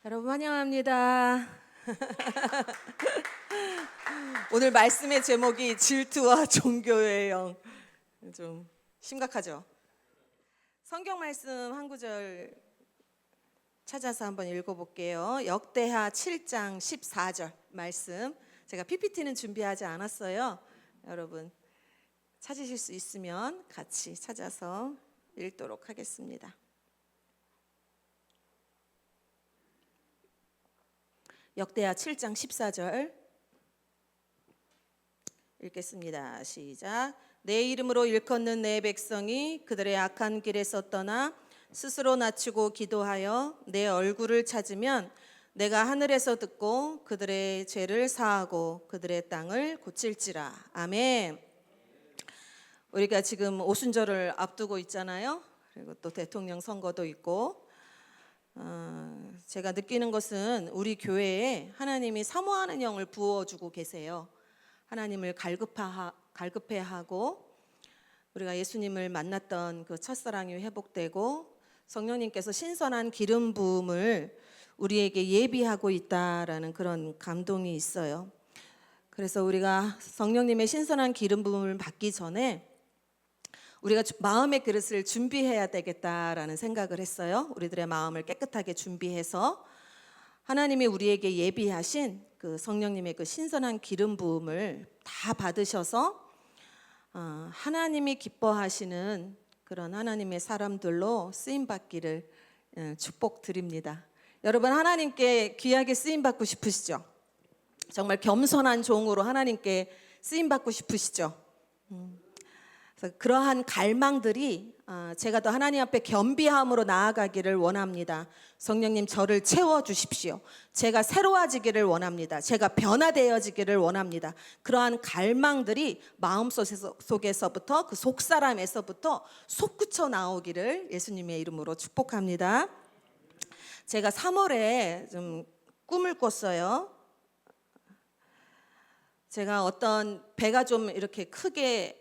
여러분 환영합니다. 오늘 말씀의 제목이 질투와 종교의 영. 좀 심각하죠? 성경 말씀 한 구절 찾아서 한번 읽어볼게요. 역대하 7장 14절 말씀. 제가 PPT는 준비하지 않았어요. 여러분 찾으실 수 있으면 같이 찾아서 읽도록 하겠습니다. 역대하 7장 14절 읽겠습니다. 시작. 내 이름으로 일컫는 내 백성이 그들의 악한 길에서 떠나 스스로 낮추고 기도하여 내 얼굴을 찾으면 내가 하늘에서 듣고 그들의 죄를 사하고 그들의 땅을 고칠지라. 아멘. 우리가 지금 오순절을 앞두고 있잖아요. 그리고 또 대통령 선거도 있고, 제가 느끼는 것은 우리 교회에 하나님이 사모하는 영을 부어주고 계세요. 하나님을 갈급해하고 우리가 예수님을 만났던 그 첫사랑이 회복되고 성령님께서 신선한 기름 부음을 우리에게 예비하고 있다라는 그런 감동이 있어요. 그래서 우리가 성령님의 신선한 기름 부음을 받기 전에 우리가 마음의 그릇을 준비해야 되겠다라는 생각을 했어요. 우리들의 마음을 깨끗하게 준비해서 하나님이 우리에게 예비하신 그 성령님의 그 신선한 기름 부음을 다 받으셔서 하나님이 기뻐하시는 그런 하나님의 사람들로 쓰임 받기를 축복드립니다. 여러분 하나님께 귀하게 쓰임 받고 싶으시죠? 정말 겸손한 종으로 하나님께 쓰임 받고 싶으시죠? 그래서 그러한 갈망들이 제가 더 하나님 앞에 겸비함으로 나아가기를 원합니다. 성령님 저를 채워주십시오. 제가 새로워지기를 원합니다. 제가 변화되어지기를 원합니다. 그러한 갈망들이 마음속에서부터 그 속사람에서부터 솟구쳐 나오기를 예수님의 이름으로 축복합니다. 제가 3월에 좀 꿈을 꿨어요. 제가 어떤 배가 좀 이렇게 크게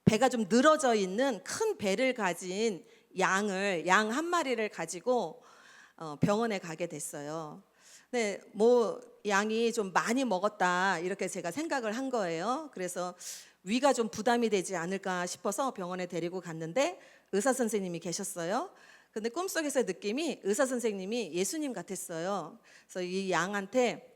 배가 좀 늘어져 있는 큰 배를 가진 양 한 마리를 가지고 병원에 가게 됐어요. 근데 뭐 양이 좀 많이 먹었다 이렇게 제가 생각을 한 거예요. 그래서 위가 좀 부담이 되지 않을까 싶어서 병원에 데리고 갔는데 의사 선생님이 계셨어요. 근데 꿈속에서 느낌이 의사 선생님이 예수님 같았어요. 그래서 이 양한테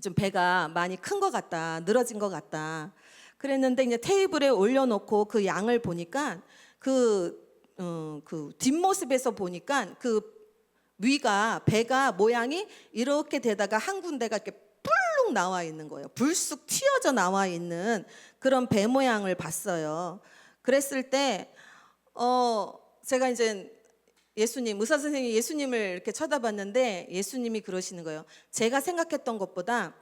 좀 배가 많이 큰 것 같다, 늘어진 것 같다. 그랬는데 이제 테이블에 올려놓고 그 양을 보니까 그 뒷모습에서 보니까 그 배가 모양이 이렇게 되다가 한 군데가 이렇게 뿔룩 나와 있는 거예요. 불쑥 튀어져 나와 있는 그런 배 모양을 봤어요. 그랬을 때 제가 이제 의사 선생님이 예수님을 이렇게 쳐다봤는데 예수님이 그러시는 거예요. 제가 생각했던 것보다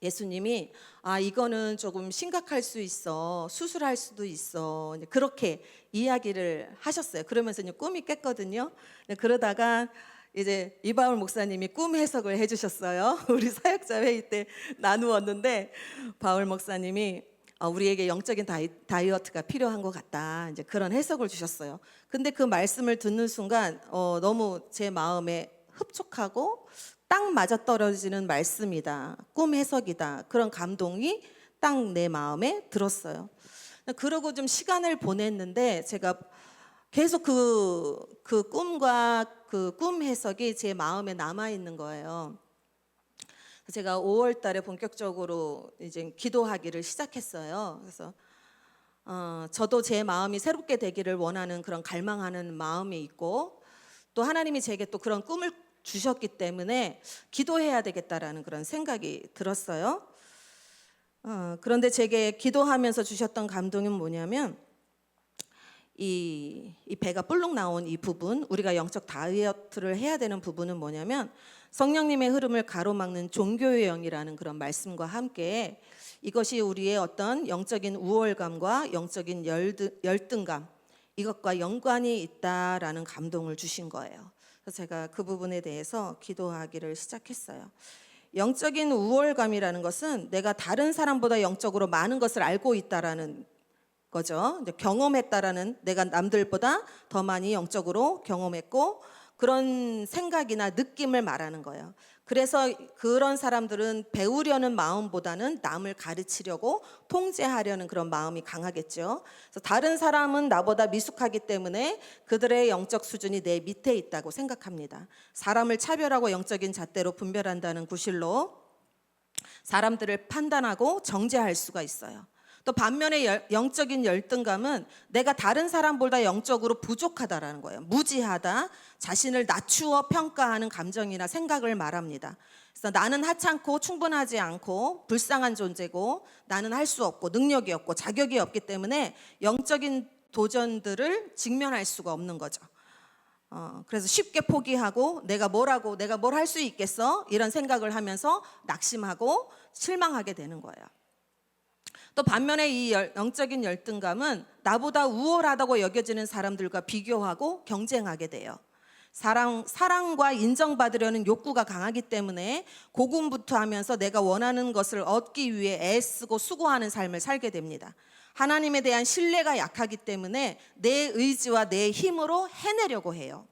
예수님이 이거는 조금 심각할 수 있어, 수술할 수도 있어, 그렇게 이야기를 하셨어요. 그러면서 꿈이 깼거든요. 그러다가 이제 이바울 목사님이 꿈 해석을 해주셨어요. 우리 사역자 회의 때 나누었는데 바울 목사님이 우리에게 영적인 다이어트가 필요한 것 같다, 이제 그런 해석을 주셨어요. 근데 그 말씀을 듣는 순간 너무 제 마음에 흡족하고 딱 맞아떨어지는 말씀이다, 꿈 해석이다, 그런 감동이 딱 내 마음에 들었어요. 그러고 좀 시간을 보냈는데 제가 계속 그 꿈과 그 꿈 해석이 제 마음에 남아 있는 거예요. 제가 5월 달에 본격적으로 이제 기도하기를 시작했어요. 그래서 저도 제 마음이 새롭게 되기를 원하는 그런 갈망하는 마음이 있고, 또 하나님이 제게 또 그런 꿈을 주셨기 때문에 기도해야 되겠다라는 그런 생각이 들었어요. 그런데 제게 기도하면서 주셨던 감동은 뭐냐면 이 배가 뿔룩 나온 이 부분, 우리가 영적 다이어트를 해야 되는 부분은 뭐냐면 성령님의 흐름을 가로막는 종교의 영이라는 그런 말씀과 함께 이것이 우리의 어떤 영적인 우월감과 영적인 열등감, 이것과 연관이 있다라는 감동을 주신 거예요. 그래서 제가 그 부분에 대해서 기도하기를 시작했어요. 영적인 우월감이라는 것은 내가 다른 사람보다 영적으로 많은 것을 알고 있다라는 거죠. 경험했다라는, 내가 남들보다 더 많이 영적으로 경험했고 그런 생각이나 느낌을 말하는 거예요. 그래서 그런 사람들은 배우려는 마음보다는 남을 가르치려고 통제하려는 그런 마음이 강하겠죠. 그래서 다른 사람은 나보다 미숙하기 때문에 그들의 영적 수준이 내 밑에 있다고 생각합니다. 사람을 차별하고 영적인 잣대로 분별한다는 구실로 사람들을 판단하고 정죄할 수가 있어요. 또 반면에 영적인 열등감은 내가 다른 사람보다 영적으로 부족하다라는 거예요. 무지하다, 자신을 낮추어 평가하는 감정이나 생각을 말합니다. 그래서 나는 하찮고 충분하지 않고 불쌍한 존재고 나는 할 수 없고 능력이 없고 자격이 없기 때문에 영적인 도전들을 직면할 수가 없는 거죠. 그래서 쉽게 포기하고 내가 뭘 할 수 있겠어? 이런 생각을 하면서 낙심하고 실망하게 되는 거예요. 또 반면에 이 영적인 열등감은 나보다 우월하다고 여겨지는 사람들과 비교하고 경쟁하게 돼요. 사랑과 인정받으려는 욕구가 강하기 때문에 고군분투하면서 내가 원하는 것을 얻기 위해 애쓰고 수고하는 삶을 살게 됩니다. 하나님에 대한 신뢰가 약하기 때문에 내 의지와 내 힘으로 해내려고 해요.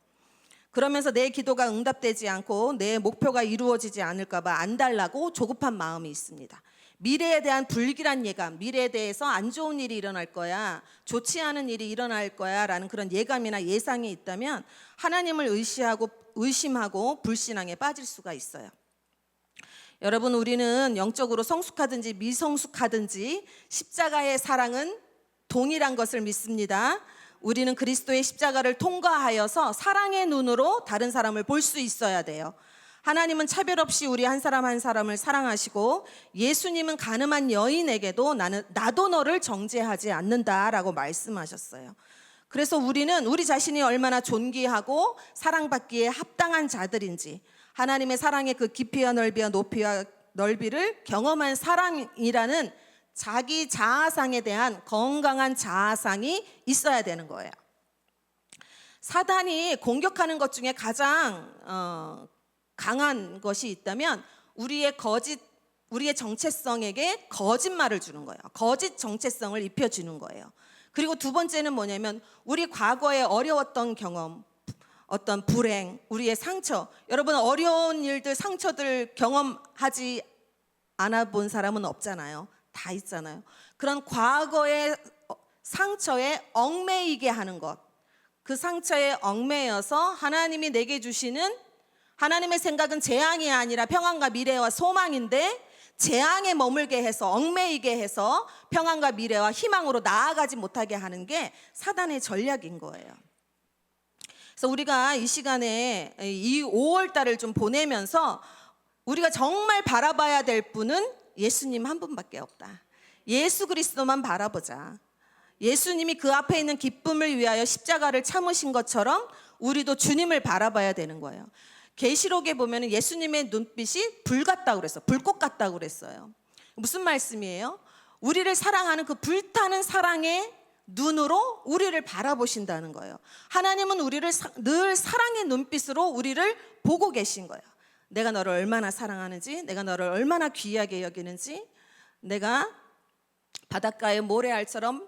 그러면서 내 기도가 응답되지 않고 내 목표가 이루어지지 않을까 봐 안달나고 조급한 마음이 있습니다. 미래에 대한 불길한 예감, 미래에 대해서 안 좋은 일이 일어날 거야, 좋지 않은 일이 일어날 거야 라는 그런 예감이나 예상이 있다면 하나님을 의심하고 불신앙에 빠질 수가 있어요. 여러분, 우리는 영적으로 성숙하든지 미성숙하든지 십자가의 사랑은 동일한 것을 믿습니다. 우리는 그리스도의 십자가를 통과하여서 사랑의 눈으로 다른 사람을 볼 수 있어야 돼요. 하나님은 차별 없이 우리 한 사람 한 사람을 사랑하시고 예수님은 가늠한 여인에게도 나도 너를 정죄하지 않는다라고 말씀하셨어요. 그래서 우리는 우리 자신이 얼마나 존귀하고 사랑받기에 합당한 자들인지 하나님의 사랑의 그 깊이와 넓이와 높이와 넓이를 경험한 사랑이라는 자기 자아상에 대한 건강한 자아상이 있어야 되는 거예요. 사단이 공격하는 것 중에 가장 강한 것이 있다면 우리의 정체성에게 거짓말을 주는 거예요. 거짓 정체성을 입혀주는 거예요. 그리고 두 번째는 뭐냐면 우리 과거에 어려웠던 경험, 어떤 불행, 우리의 상처. 여러분, 어려운 일들, 상처들 경험하지 않아 본 사람은 없잖아요. 다 있잖아요. 그런 과거의 상처에 얽매이게 하는 것, 그 상처에 얽매여서 하나님이 내게 주시는 하나님의 생각은 재앙이 아니라 평안과 미래와 소망인데 재앙에 머물게 해서 얽매이게 해서 평안과 미래와 희망으로 나아가지 못하게 하는 게 사단의 전략인 거예요. 그래서 우리가 이 시간에 이 5월달을 좀 보내면서 우리가 정말 바라봐야 될 분은 예수님 한 분밖에 없다. 예수 그리스도만 바라보자. 예수님이 그 앞에 있는 기쁨을 위하여 십자가를 참으신 것처럼 우리도 주님을 바라봐야 되는 거예요. 계시록에 보면 예수님의 눈빛이 불 같다고 그랬어요. 불꽃 같다고 그랬어요. 무슨 말씀이에요? 우리를 사랑하는 그 불타는 사랑의 눈으로 우리를 바라보신다는 거예요. 하나님은 우리를 늘 사랑의 눈빛으로 우리를 보고 계신 거예요. 내가 너를 얼마나 사랑하는지, 내가 너를 얼마나 귀하게 여기는지, 내가 바닷가의 모래알처럼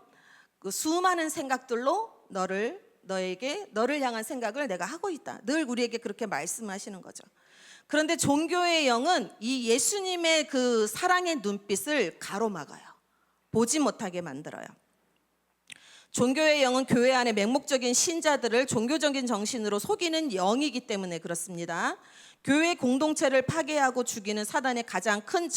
그 수많은 생각들로 너를 향한 생각을 내가 하고 있다. 늘 우리에게 그렇게 말씀하시는 거죠. 그런데 종교의 영은 이 예수님의 그 사랑의 눈빛을 가로막아요. 보지 못하게 만들어요. 종교의 영은 교회 안에 맹목적인 신자들을 종교적인 정신으로 속이는 영이기 때문에 그렇습니다. 교회 공동체를 파괴하고 죽이는 사단의 가장 큰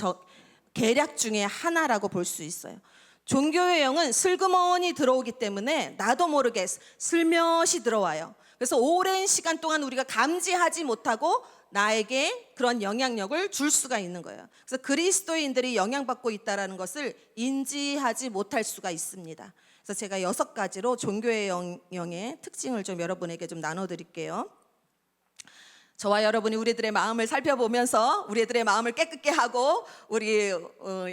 계략 중에 하나라고 볼 수 있어요. 종교의 영은 슬그머니 들어오기 때문에 나도 모르게 슬며시 들어와요. 그래서 오랜 시간 동안 우리가 감지하지 못하고 나에게 그런 영향력을 줄 수가 있는 거예요. 그래서 그리스도인들이 영향받고 있다는 것을 인지하지 못할 수가 있습니다. 그래서 제가 6가지로 종교의 영의 특징을 좀 여러분에게 좀 나눠드릴게요. 저와 여러분이 우리들의 마음을 살펴보면서 우리들의 마음을 깨끗게 하고 우리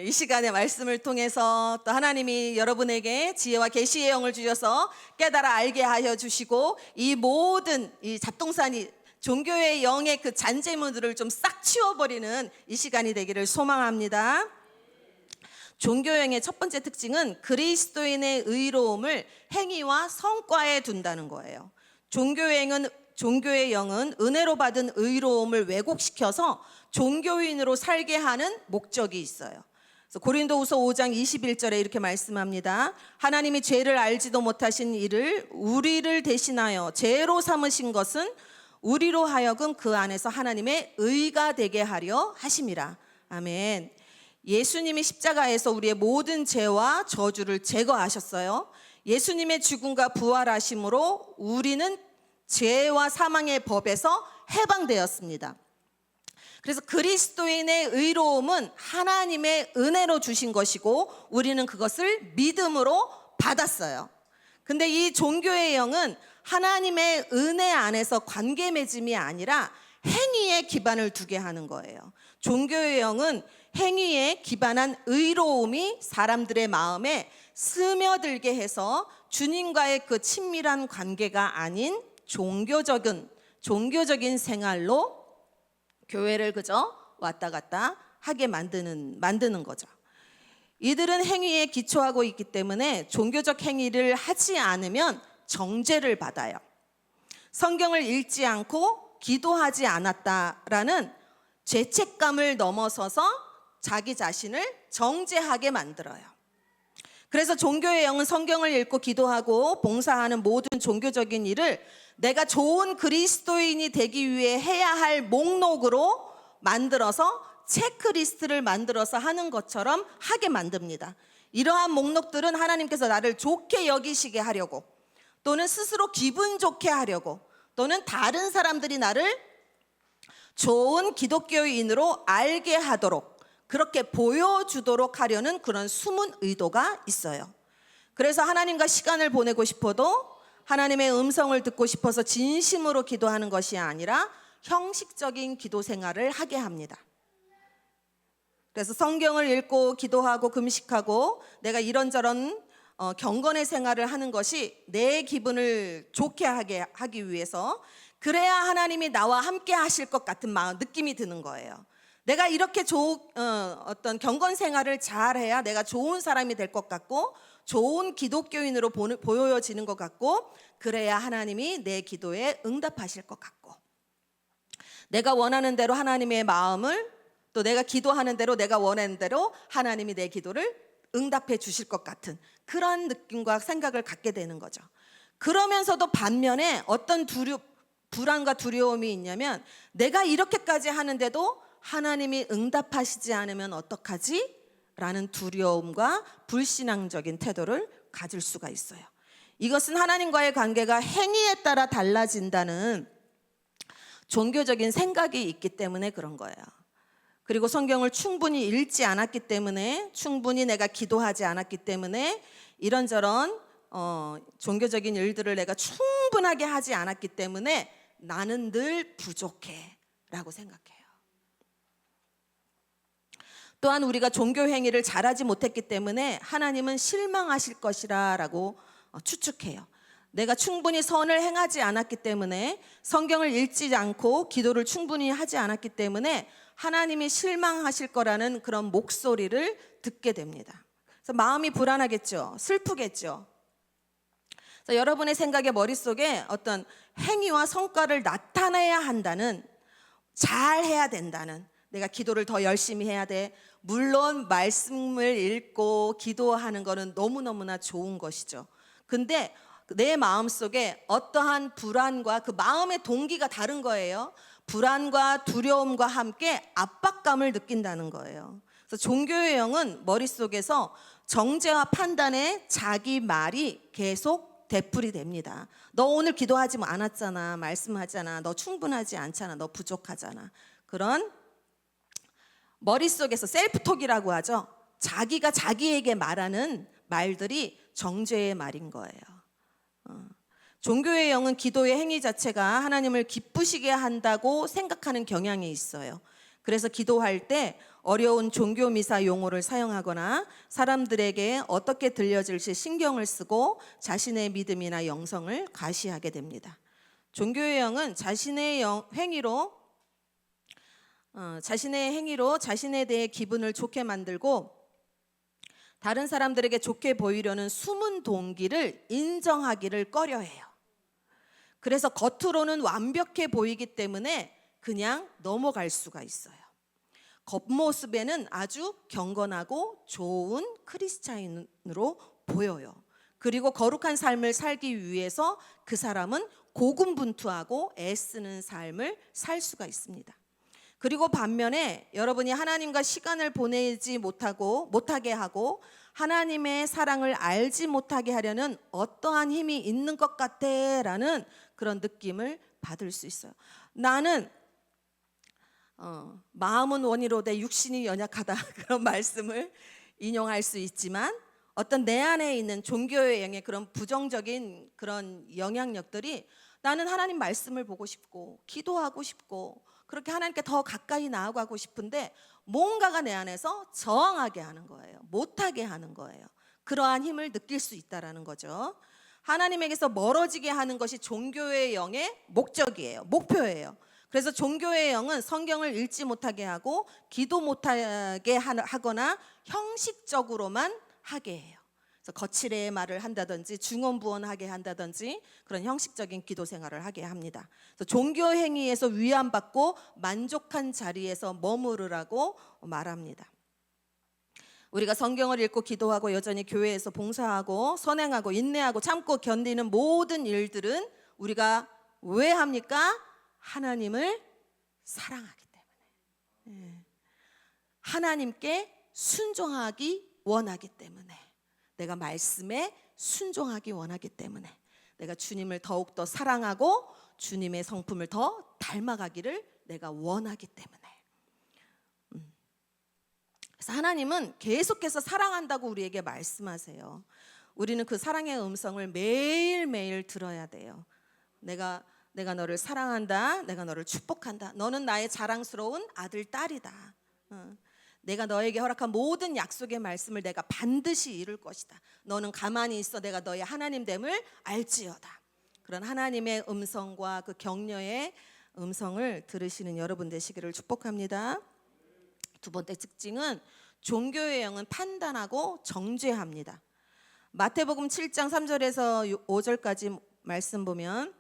이 시간의 말씀을 통해서 또 하나님이 여러분에게 지혜와 계시의 영을 주셔서 깨달아 알게 하여 주시고 이 모든 이 잡동사니 종교의 영의 그 잔재물들을 좀 싹 치워버리는 이 시간이 되기를 소망합니다. 종교형의 첫 번째 특징은 그리스도인의 의로움을 행위와 성과에 둔다는 거예요. 종교행은 종교의 영은 은혜로 받은 의로움을 왜곡시켜서 종교인으로 살게 하는 목적이 있어요. 그래서 고린도후서 5장 21절에 이렇게 말씀합니다. 하나님이 죄를 알지도 못하신 이를 우리를 대신하여 죄로 삼으신 것은 우리로 하여금 그 안에서 하나님의 의가 되게 하려 하심이라. 아멘. 예수님이 십자가에서 우리의 모든 죄와 저주를 제거하셨어요. 예수님의 죽음과 부활하심으로 우리는 죄와 사망의 법에서 해방되었습니다. 그래서 그리스도인의 의로움은 하나님의 은혜로 주신 것이고 우리는 그것을 믿음으로 받았어요. 근데 이 종교의 영은 하나님의 은혜 안에서 관계 맺음이 아니라 행위에 기반을 두게 하는 거예요. 종교의 영은 행위에 기반한 의로움이 사람들의 마음에 스며들게 해서 주님과의 그 친밀한 관계가 아닌 종교적인 생활로 교회를 그저 왔다 갔다 하게 만드는 거죠. 이들은 행위에 기초하고 있기 때문에 종교적 행위를 하지 않으면 정죄를 받아요. 성경을 읽지 않고 기도하지 않았다라는 죄책감을 넘어서서 자기 자신을 정죄하게 만들어요. 그래서 종교의 영은 성경을 읽고 기도하고 봉사하는 모든 종교적인 일을 내가 좋은 그리스도인이 되기 위해 해야 할 목록으로 만들어서 체크리스트를 만들어서 하는 것처럼 하게 만듭니다. 이러한 목록들은 하나님께서 나를 좋게 여기시게 하려고, 또는 스스로 기분 좋게 하려고, 또는 다른 사람들이 나를 좋은 기독교인으로 알게 하도록, 그렇게 보여주도록 하려는 그런 숨은 의도가 있어요. 그래서 하나님과 시간을 보내고 싶어도 하나님의 음성을 듣고 싶어서 진심으로 기도하는 것이 아니라 형식적인 기도 생활을 하게 합니다. 그래서 성경을 읽고 기도하고 금식하고 내가 이런저런 경건의 생활을 하는 것이 내 기분을 좋게 하기 위해서, 그래야 하나님이 나와 함께 하실 것 같은 느낌이 드는 거예요. 내가 이렇게 어떤 경건 생활을 잘해야 내가 좋은 사람이 될 것 같고 좋은 기독교인으로 보여지는 것 같고, 그래야 하나님이 내 기도에 응답하실 것 같고, 내가 원하는 대로 하나님의 마음을, 또 내가 기도하는 대로 내가 원하는 대로 하나님이 내 기도를 응답해 주실 것 같은 그런 느낌과 생각을 갖게 되는 거죠. 그러면서도 반면에 어떤 불안과 두려움이 있냐면, 내가 이렇게까지 하는데도 하나님이 응답하시지 않으면 어떡하지? 라는 두려움과 불신앙적인 태도를 가질 수가 있어요. 이것은 하나님과의 관계가 행위에 따라 달라진다는 종교적인 생각이 있기 때문에 그런 거예요. 그리고 성경을 충분히 읽지 않았기 때문에, 충분히 내가 기도하지 않았기 때문에, 이런저런 종교적인 일들을 내가 충분하게 하지 않았기 때문에 나는 늘 부족해 라고 생각해요. 또한 우리가 종교 행위를 잘하지 못했기 때문에 하나님은 실망하실 것이라 라고 추측해요. 내가 충분히 선을 행하지 않았기 때문에, 성경을 읽지 않고 기도를 충분히 하지 않았기 때문에 하나님이 실망하실 거라는 그런 목소리를 듣게 됩니다. 그래서 마음이 불안하겠죠. 슬프겠죠. 그래서 여러분의 생각에, 머릿속에 어떤 행위와 성과를 나타내야 한다는, 잘해야 된다는, 내가 기도를 더 열심히 해야 돼. 물론 말씀을 읽고 기도하는 거는 너무너무나 좋은 것이죠. 근데 내 마음속에 어떠한 불안과, 그 마음의 동기가 다른 거예요. 불안과 두려움과 함께 압박감을 느낀다는 거예요. 그래서 종교의 영은 머릿속에서 정죄와 판단에 자기 말이 계속 되풀이 됩니다. 너 오늘 기도하지 않았잖아, 말씀하잖아, 너 충분하지 않잖아, 너 부족하잖아. 그런 머릿속에서 셀프톡이라고 하죠. 자기가 자기에게 말하는 말들이 정죄의 말인 거예요. 종교의 영은 기도의 행위 자체가 하나님을 기쁘시게 한다고 생각하는 경향이 있어요. 그래서 기도할 때 어려운 종교 미사 용어를 사용하거나 사람들에게 어떻게 들려질지 신경을 쓰고 자신의 믿음이나 영성을 과시하게 됩니다. 종교의 영은 자신의 행위로 자신에 대해 기분을 좋게 만들고 다른 사람들에게 좋게 보이려는 숨은 동기를 인정하기를 꺼려해요. 그래서 겉으로는 완벽해 보이기 때문에 그냥 넘어갈 수가 있어요. 겉모습에는 아주 경건하고 좋은 크리스찬으로 보여요. 그리고 거룩한 삶을 살기 위해서 그 사람은 고군분투하고 애쓰는 삶을 살 수가 있습니다. 그리고 반면에 여러분이 하나님과 시간을 보내지 못하게 하고 하나님의 사랑을 알지 못하게 하려는 어떠한 힘이 있는 것 같아 라는 그런 느낌을 받을 수 있어요. 나는 마음은 원이로되 육신이 연약하다 그런 말씀을 인용할 수 있지만 어떤 내 안에 있는 종교의 영의 그런 부정적인 그런 영향력들이 나는 하나님 말씀을 보고 싶고 기도하고 싶고 그렇게 하나님께 더 가까이 나아가고 싶은데 뭔가가 내 안에서 저항하게 하는 거예요. 못하게 하는 거예요. 그러한 힘을 느낄 수 있다라는 거죠. 하나님에게서 멀어지게 하는 것이 종교의 영의 목적이에요. 목표예요. 그래서 종교의 영은 성경을 읽지 못하게 하고 기도 못하게 하거나 형식적으로만 하게 해요. 그래서 거칠의 말을 한다든지 중언부언하게 한다든지 그런 형식적인 기도 생활을 하게 합니다. 그래서 종교 행위에서 위안받고 만족한 자리에서 머무르라고 말합니다. 우리가 성경을 읽고 기도하고 여전히 교회에서 봉사하고 선행하고 인내하고 참고 견디는 모든 일들은 우리가 왜 합니까? 하나님을 사랑하기 때문에, 하나님께 순종하기 원하기 때문에, 내가 말씀에 순종하기 원하기 때문에, 내가 주님을 더욱더 사랑하고 주님의 성품을 더 닮아가기를 내가 원하기 때문에. 그래서 하나님은 계속해서 사랑한다고 우리에게 말씀하세요. 우리는 그 사랑의 음성을 매일매일 들어야 돼요. 내가 너를 사랑한다. 내가 너를 축복한다. 너는 나의 자랑스러운 아들, 딸이다. 내가 너에게 허락한 모든 약속의 말씀을 내가 반드시 이룰 것이다. 너는 가만히 있어. 내가 너의 하나님됨을 알지어다. 그런 하나님의 음성과 그 격려의 음성을 들으시는 여러분 되시기를 축복합니다. 두 번째 특징은 종교의 영은 판단하고 정죄합니다. 마태복음 7장 3절에서 5절까지 말씀 보면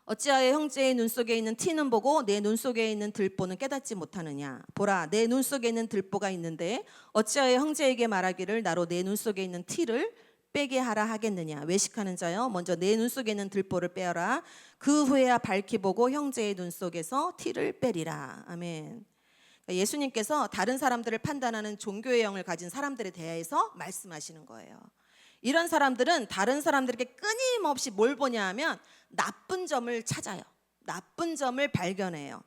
어찌하여 형제의 눈 속에 있는 티는 보고 내 눈 속에 있는 들보는 깨닫지 못하느냐. 보라, 내 눈 속에 있는 들보가 있는데 어찌하여 형제에게 말하기를 나로 내 눈 속에 있는 티를 빼게 하라 하겠느냐. 외식하는 자여, 먼저 내 눈 속에 있는 들보를 빼어라. 그 후에야 밝히 보고 형제의 눈 속에서 티를 빼리라. 아멘. 예수님께서 다른 사람들을 판단하는 종교의 영을 가진 사람들에 대해서 말씀하시는 거예요. 이런 사람들은 다른 사람들에게 끊임없이 뭘 보냐 하면 나쁜 점을 찾아요. 나쁜 점을 발견해요.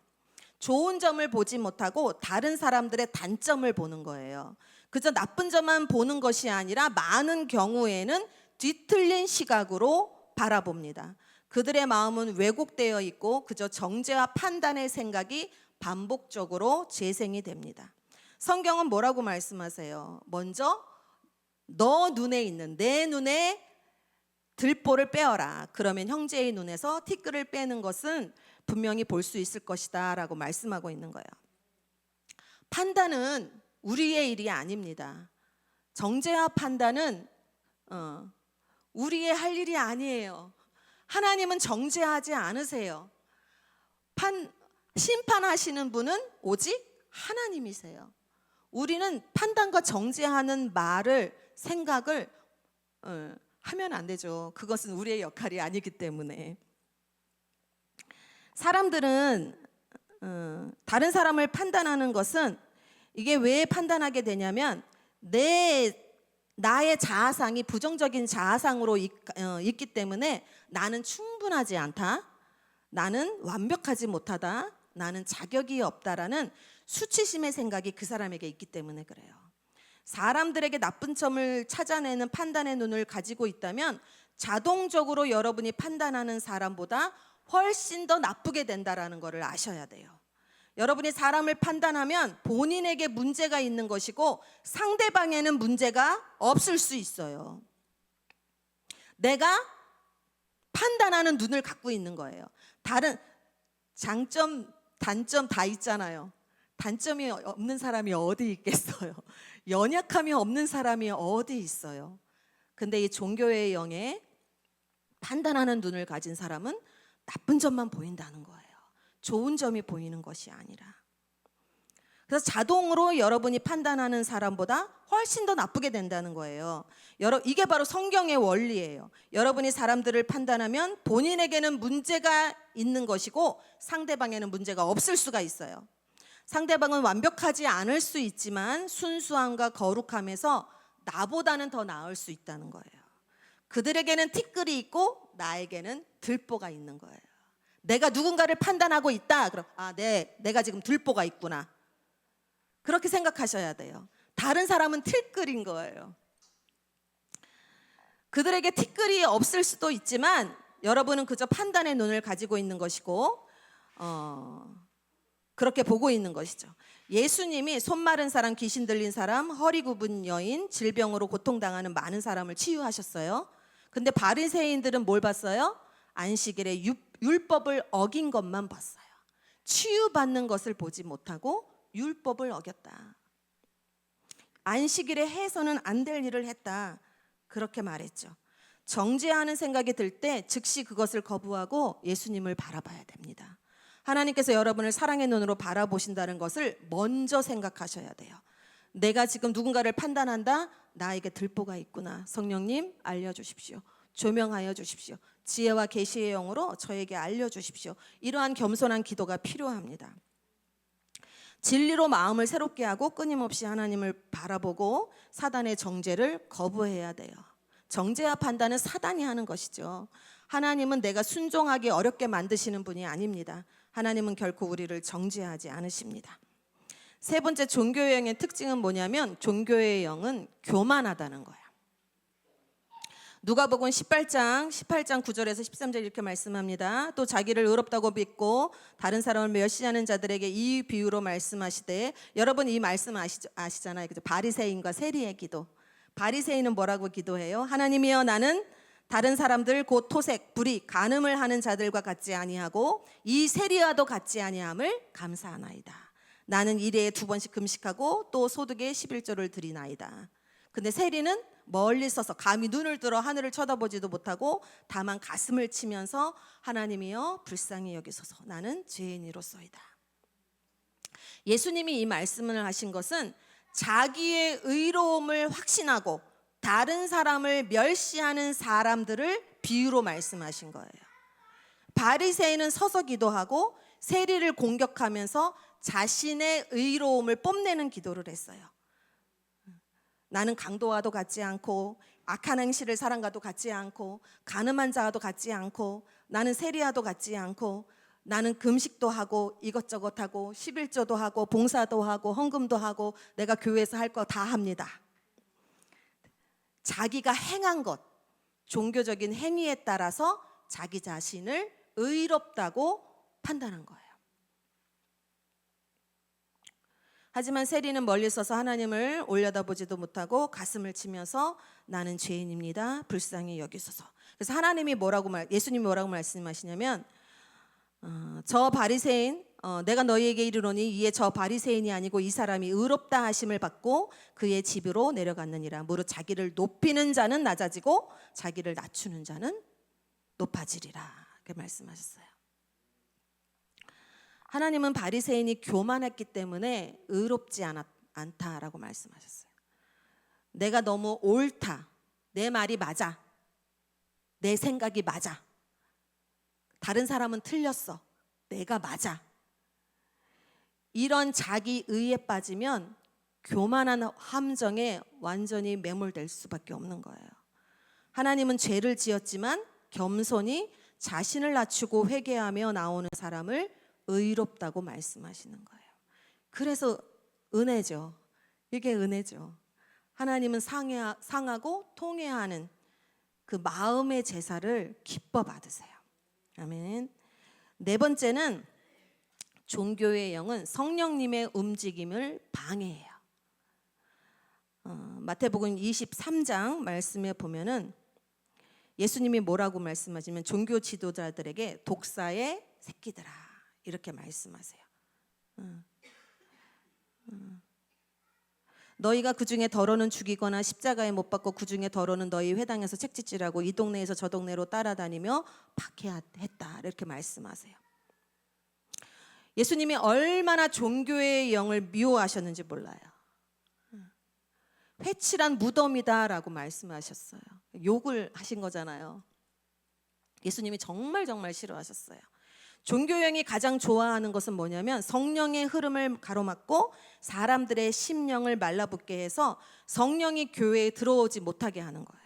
좋은 점을 보지 못하고 다른 사람들의 단점을 보는 거예요. 그저 나쁜 점만 보는 것이 아니라 많은 경우에는 뒤틀린 시각으로 바라봅니다. 그들의 마음은 왜곡되어 있고 그저 정죄와 판단의 생각이 반복적으로 재생이 됩니다. 성경은 뭐라고 말씀하세요? 먼저 너 눈에 있는 내 눈에 들보를 빼어라. 그러면 형제의 눈에서 티끌을 빼는 것은 분명히 볼 수 있을 것이다 라고 말씀하고 있는 거예요. 판단은 우리의 일이 아닙니다. 정죄와 판단은 우리의 할 일이 아니에요. 하나님은 정죄하지 않으세요. 심판하시는 분은 오직 하나님이세요. 우리는 판단과 정죄하는 말을 생각을 하면 안 되죠. 그것은 우리의 역할이 아니기 때문에. 사람들은 다른 사람을 판단하는 것은 이게 왜 판단하게 되냐면 나의 자아상이 부정적인 자아상으로 있기 때문에 나는 충분하지 않다. 나는 완벽하지 못하다. 나는 자격이 없다라는 수치심의 생각이 그 사람에게 있기 때문에 그래요. 사람들에게 나쁜 점을 찾아내는 판단의 눈을 가지고 있다면 자동적으로 여러분이 판단하는 사람보다 훨씬 더 나쁘게 된다라는 것을 아셔야 돼요. 여러분이 사람을 판단하면 본인에게 문제가 있는 것이고 상대방에는 문제가 없을 수 있어요. 내가 판단하는 눈을 갖고 있는 거예요. 다른 장점, 단점 다 있잖아요. 단점이 없는 사람이 어디 있겠어요? 연약함이 없는 사람이 어디 있어요? 근데 이 종교의 영의 판단하는 눈을 가진 사람은 나쁜 점만 보인다는 거예요. 좋은 점이 보이는 것이 아니라. 그래서 자동으로 여러분이 판단하는 사람보다 훨씬 더 나쁘게 된다는 거예요. 이게 바로 성경의 원리예요. 여러분이 사람들을 판단하면 본인에게는 문제가 있는 것이고 상대방에는 문제가 없을 수가 있어요. 상대방은 완벽하지 않을 수 있지만 순수함과 거룩함에서 나보다는 더 나을 수 있다는 거예요. 그들에게는 티끌이 있고 나에게는 들보가 있는 거예요. 내가 누군가를 판단하고 있다. 그럼 내가 지금 들보가 있구나. 그렇게 생각하셔야 돼요. 다른 사람은 티끌인 거예요. 그들에게 티끌이 없을 수도 있지만 여러분은 그저 판단의 눈을 가지고 있는 것이고 그렇게 보고 있는 것이죠. 예수님이 손 마른 사람, 귀신 들린 사람, 허리 굽은 여인, 질병으로 고통당하는 많은 사람을 치유하셨어요. 근데 바리새인들은 뭘 봤어요? 안식일에 율법을 어긴 것만 봤어요. 치유받는 것을 보지 못하고 율법을 어겼다. 안식일에 해서는 안 될 일을 했다. 그렇게 말했죠. 정죄하는 생각이 들 때 즉시 그것을 거부하고 예수님을 바라봐야 됩니다. 하나님께서 여러분을 사랑의 눈으로 바라보신다는 것을 먼저 생각하셔야 돼요. 내가 지금 누군가를 판단한다. 나에게 들보가 있구나. 성령님 알려주십시오. 조명하여 주십시오. 지혜와 계시의 영으로 저에게 알려주십시오. 이러한 겸손한 기도가 필요합니다. 진리로 마음을 새롭게 하고 끊임없이 하나님을 바라보고 사단의 정죄를 거부해야 돼요. 정죄와 판단은 사단이 하는 것이죠. 하나님은 내가 순종하기 어렵게 만드시는 분이 아닙니다. 하나님은 결코 우리를 정죄하지 않으십니다. 세 번째 종교의 영의 특징은 뭐냐면 종교의 영은 교만하다는 거예요. 누가복음 18장 9절에서 13절 이렇게 말씀합니다. 또 자기를 의롭다고 믿고 다른 사람을 멸시하는 자들에게 이 비유로 말씀하시되, 여러분 이 말씀 아시잖아요. 그죠? 바리새인과 세리의 기도. 바리새인은 뭐라고 기도해요? 하나님이여, 나는 다른 사람들 곧 토색, 불의, 간음을 하는 자들과 같지 아니하고 이 세리와도 같지 아니함을 감사하나이다. 나는 일에 2번씩 금식하고 또 소득의 11조를 드리나이다. 근데 세리는 멀리 서서 감히 눈을 들어 하늘을 쳐다보지도 못하고 다만 가슴을 치면서 하나님이여 불쌍히 여기소서, 나는 죄인이로소이다. 예수님이 이 말씀을 하신 것은 자기의 의로움을 확신하고 다른 사람을 멸시하는 사람들을 비유로 말씀하신 거예요. 바리새인은 서서 기도하고 세리를 공격하면서 자신의 의로움을 뽐내는 기도를 했어요. 나는 강도와도 같지 않고 악한 행실을 사람과도 같지 않고 간음한 자와도 같지 않고 나는 세리와도 같지 않고 나는 금식도 하고 이것저것 하고 11조도 하고 봉사도 하고 헌금도 하고 내가 교회에서 할 거 다 합니다. 자기가 행한 것, 종교적인 행위에 따라서 자기 자신을 의롭다고 판단한 거예요. 하지만 세리는 멀리 서서 하나님을 올려다보지도 못하고 가슴을 치면서 나는 죄인입니다. 불쌍히 여기소서. 그래서 예수님이 뭐라고 말씀하시냐면 저 바리새인, 내가 너희에게 이르노니 이에 저 바리새인이 아니고 이 사람이 의롭다 하심을 받고 그의 집으로 내려갔느니라. 무릇 자기를 높이는 자는 낮아지고 자기를 낮추는 자는 높아지리라. 이렇게 말씀하셨어요. 하나님은 바리새인이 교만했기 때문에 의롭지 않다라고 말씀하셨어요. 내가 너무 옳다, 내 말이 맞아, 내 생각이 맞아, 다른 사람은 틀렸어, 내가 맞아, 이런 자기 의에 빠지면 교만한 함정에 완전히 매몰될 수밖에 없는 거예요. 하나님은 죄를 지었지만 겸손히 자신을 낮추고 회개하며 나오는 사람을 의롭다고 말씀하시는 거예요. 그래서 은혜죠. 이게 은혜죠. 하나님은 상하고 통회하는 그 마음의 제사를 기뻐 받으세요. 아멘. 네 번째는 종교의 영은 성령님의 움직임을 방해해요. 마태복음 23장 말씀에 보면은 예수님이 뭐라고 말씀하시면 종교 지도자들에게 독사의 새끼들아 이렇게 말씀하세요. 너희가 그 중에 더러는 죽이거나 십자가에 못 박고 그 중에 더러는 너희 회당에서 책짓질하고 이 동네에서 저 동네로 따라다니며 박해했다. 이렇게 말씀하세요. 예수님이 얼마나 종교의 영을 미워하셨는지 몰라요. 회칠한 무덤이다라고 말씀하셨어요. 욕을 하신 거잖아요. 예수님이 정말 싫어하셨어요. 종교형이 가장 좋아하는 것은 뭐냐면 성령의 흐름을 가로막고 사람들의 심령을 말라붙게 해서 성령이 교회에 들어오지 못하게 하는 거예요.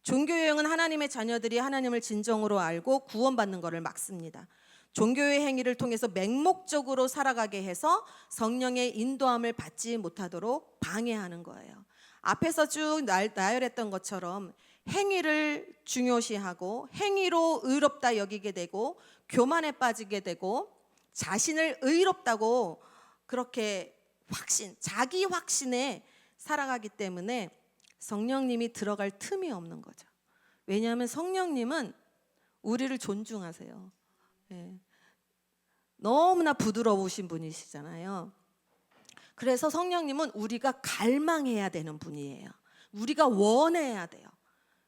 종교형은 하나님의 자녀들이 하나님을 진정으로 알고 구원받는 것을 막습니다. 종교의 행위를 통해서 맹목적으로 살아가게 해서 성령의 인도함을 받지 못하도록 방해하는 거예요. 앞에서 쭉 나열했던 것처럼 행위를 중요시하고 행위로 의롭다 여기게 되고 교만에 빠지게 되고 자신을 의롭다고 그렇게 자기 확신에 살아가기 때문에 성령님이 들어갈 틈이 없는 거죠. 왜냐하면 성령님은 우리를 존중하세요. 네. 너무나 부드러우신 분이시잖아요. 그래서 성령님은 우리가 갈망해야 되는 분이에요. 우리가 원해야 돼요.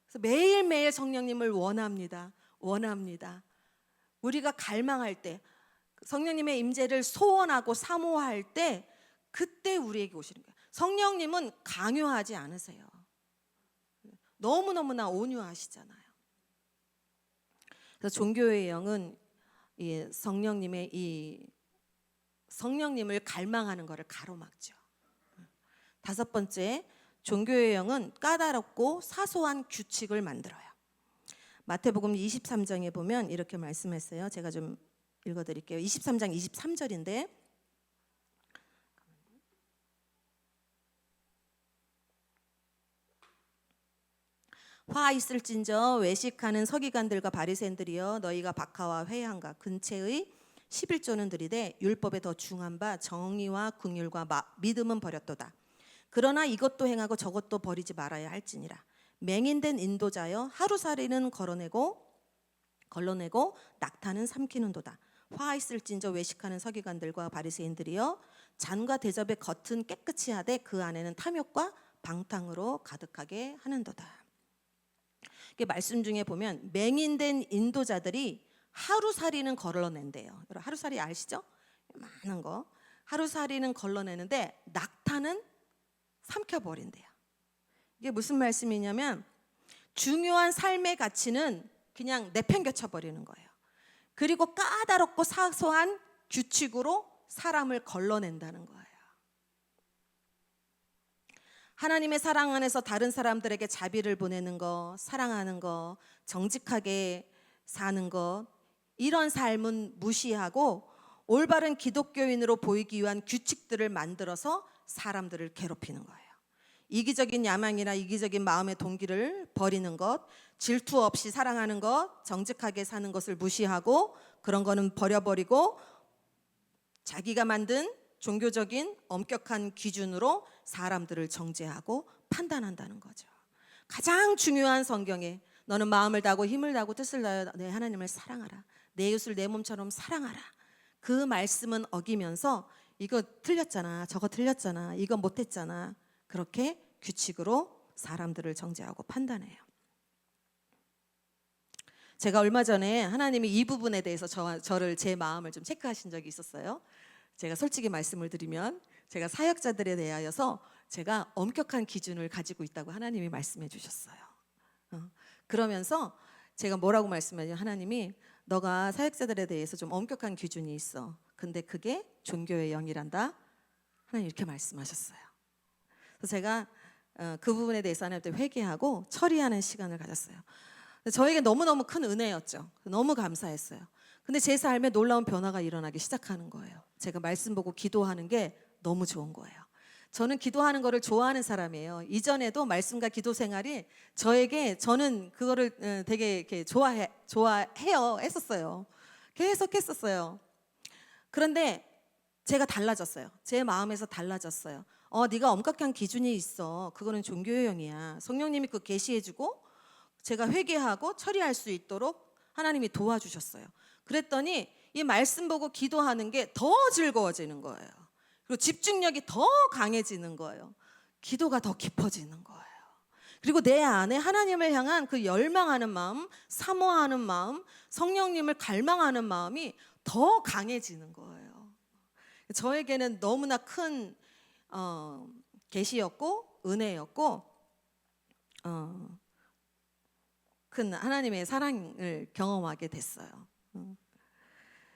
그래서 매일매일 성령님을 원합니다. 우리가 갈망할 때, 성령님의 임재를 소원하고 사모할 때 그때 우리에게 오시는 거예요. 성령님은 강요하지 않으세요. 너무너무나 온유하시잖아요. 그래서 종교의 영은 이 성령님을 갈망하는 것을 가로막죠. 다섯 번째, 종교의 영은 까다롭고 사소한 규칙을 만들어요. 마태복음 23장에 보면 이렇게 말씀했어요. 제가 좀 읽어드릴게요. 23장 23절인데 화 있을진저 외식하는 서기관들과 바리새인들이여 너희가 박하와 회향과 근체의 11조는 들이되 율법에 더 중한 바 정의와 긍휼과 믿음은 버렸도다. 그러나 이것도 행하고 저것도 버리지 말아야 할지니라. 맹인된 인도자여 하루살이는 걸러내고 낙타는 삼키는도다. 화 있을진저 외식하는 서기관들과 바리새인들이여 잔과 대접의 겉은 깨끗이 하되 그 안에는 탐욕과 방탕으로 가득하게 하는도다. 말씀 중에 보면 맹인된 인도자들이 하루살이는 걸러낸대요. 여러분 하루살이 아시죠? 많은 거. 하루살이는 걸러내는데 낙타는 삼켜버린대요. 이게 무슨 말씀이냐면 중요한 삶의 가치는 그냥 내팽개쳐 버리는 거예요. 그리고 까다롭고 사소한 규칙으로 사람을 걸러낸다는 거예요. 하나님의 사랑 안에서 다른 사람들에게 자비를 보내는 거, 사랑하는 거, 정직하게 사는 것, 이런 삶은 무시하고 올바른 기독교인으로 보이기 위한 규칙들을 만들어서 사람들을 괴롭히는 거예요. 이기적인 야망이나 이기적인 마음의 동기를 버리는 것, 질투 없이 사랑하는 것, 정직하게 사는 것을 무시하고 그런 거는 버려버리고 자기가 만든 종교적인 엄격한 기준으로 사람들을 정죄하고 판단한다는 거죠. 가장 중요한 성경에 너는 마음을 다하고 힘을 다하고 뜻을 다하여 내 하나님을 사랑하라. 내 이웃을 내 몸처럼 사랑하라. 그 말씀은 어기면서 이거 틀렸잖아, 저거 틀렸잖아, 이거 못했잖아. 그렇게 규칙으로 사람들을 정죄하고 판단해요. 제가 얼마 전에 하나님이 이 부분에 대해서 저를 제 마음을 좀 체크하신 적이 있었어요. 제가 솔직히 말씀을 드리면 제가 사역자들에 대하여서 제가 엄격한 기준을 가지고 있다고 하나님이 말씀해 주셨어요. 그러면서 제가 뭐라고 말씀하냐면 하나님이 너가 사역자들에 대해서 좀 엄격한 기준이 있어. 근데 그게 종교의 영이란다. 하나님 이렇게 말씀하셨어요. 그래서 제가 그 부분에 대해서 하나님한테 회개하고 처리하는 시간을 가졌어요. 저에게 너무너무 큰 은혜였죠. 너무 감사했어요. 근데 제 삶에 놀라운 변화가 일어나기 시작하는 거예요. 제가 말씀 보고 기도하는 게 너무 좋은 거예요. 저는 기도하는 거를 좋아하는 사람이에요. 이전에도 말씀과 기도 생활이 저는 그거를 되게 이렇게 했었어요. 계속 했었어요. 그런데 제가 달라졌어요. 제 마음에서 달라졌어요. 네가 엄격한 기준이 있어. 그거는 종교의 영이야. 성령님이 그거 계시해주고 제가 회개하고 처리할 수 있도록 하나님이 도와주셨어요. 그랬더니 이 말씀 보고 기도하는 게 더 즐거워지는 거예요. 그리고 집중력이 더 강해지는 거예요. 기도가 더 깊어지는 거예요. 그리고 내 안에 하나님을 향한 그 열망하는 마음, 사모하는 마음, 성령님을 갈망하는 마음이 더 강해지는 거예요. 저에게는 너무나 큰 계시였고 은혜였고 큰 하나님의 사랑을 경험하게 됐어요.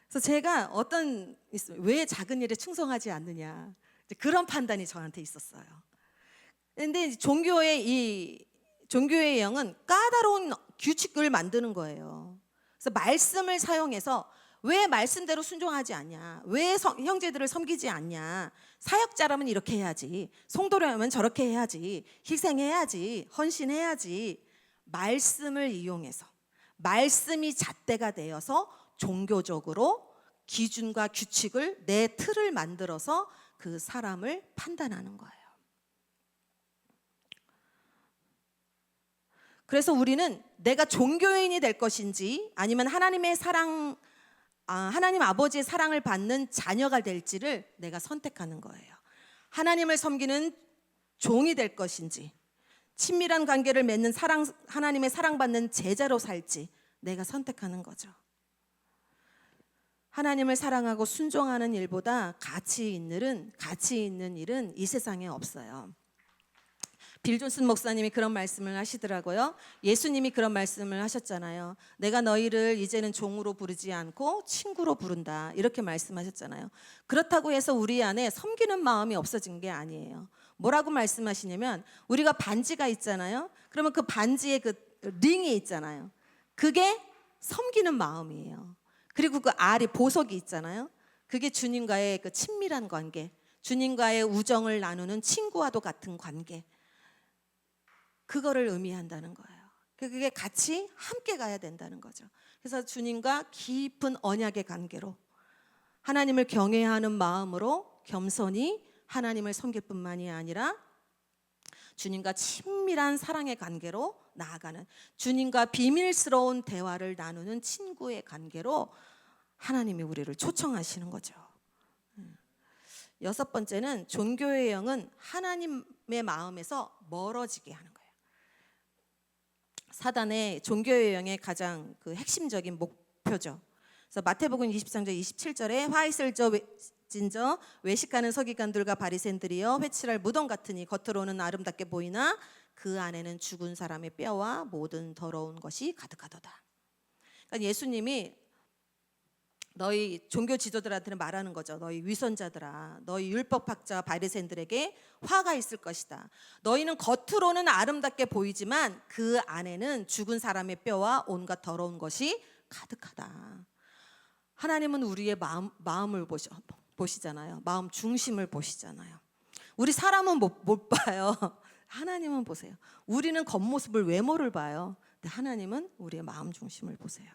그래서 제가 왜 작은 일에 충성하지 않느냐, 그런 판단이 저한테 있었어요. 근데 종교의 영은 까다로운 규칙을 만드는 거예요. 그래서 말씀을 사용해서 왜 말씀대로 순종하지 않냐, 왜 형제들을 섬기지 않냐, 사역자라면 이렇게 해야지, 성도라면 저렇게 해야지, 희생해야지, 헌신해야지, 말씀을 이용해서 말씀이 잣대가 되어서 종교적으로 기준과 규칙을, 내 틀을 만들어서 그 사람을 판단하는 거예요. 그래서 우리는 내가 종교인이 될 것인지 아니면 하나님 아버지의 사랑을 받는 자녀가 될지를 내가 선택하는 거예요. 하나님을 섬기는 종이 될 것인지, 친밀한 관계를 맺는 하나님의 사랑받는 제자로 살지 내가 선택하는 거죠. 하나님을 사랑하고 순종하는 일보다 가치 있는 일은 이 세상에 없어요. 빌 존슨 목사님이 그런 말씀을 하시더라고요. 예수님이 그런 말씀을 하셨잖아요. 내가 너희를 이제는 종으로 부르지 않고 친구로 부른다, 이렇게 말씀하셨잖아요. 그렇다고 해서 우리 안에 섬기는 마음이 없어진 게 아니에요. 뭐라고 말씀하시냐면, 우리가 반지가 있잖아요. 그러면 그 반지에 그 링이 있잖아요. 그게 섬기는 마음이에요. 그리고 그 알이, 보석이 있잖아요. 그게 주님과의 그 친밀한 관계, 주님과의 우정을 나누는 친구와도 같은 관계, 그거를 의미한다는 거예요. 그게 같이 함께 가야 된다는 거죠. 그래서 주님과 깊은 언약의 관계로, 하나님을 경외하는 마음으로 겸손히 하나님을 섬길 뿐만이 아니라 주님과 친밀한 사랑의 관계로 나아가는, 주님과 비밀스러운 대화를 나누는 친구의 관계로 하나님이 우리를 초청하시는 거죠. 6번째는 종교의 영은 하나님의 마음에서 멀어지게 하는 거예요. 사단의 종교의 영의 가장 그 핵심적인 목표죠. 그래서 마태복음 23장 27절에 화이슬 진저 외식하는 서기관들과 바리새인들이여, 회칠할 무덤 같으니 겉으로는 아름답게 보이나 그 안에는 죽은 사람의 뼈와 모든 더러운 것이 가득하도다. 그러니까 예수님이 너희 종교 지도들한테는 말하는 거죠. 너희 위선자들아, 너희 율법학자 바리새인들에게 화가 있을 것이다. 너희는 겉으로는 아름답게 보이지만 그 안에는 죽은 사람의 뼈와 온갖 더러운 것이 가득하다. 하나님은 우리의 마음을 보시잖아요. 마음 중심을 보시잖아요. 우리 사람은 못 봐요. 하나님은 보세요. 우리는 겉모습을, 외모를 봐요. 근데 하나님은 우리의 마음 중심을 보세요.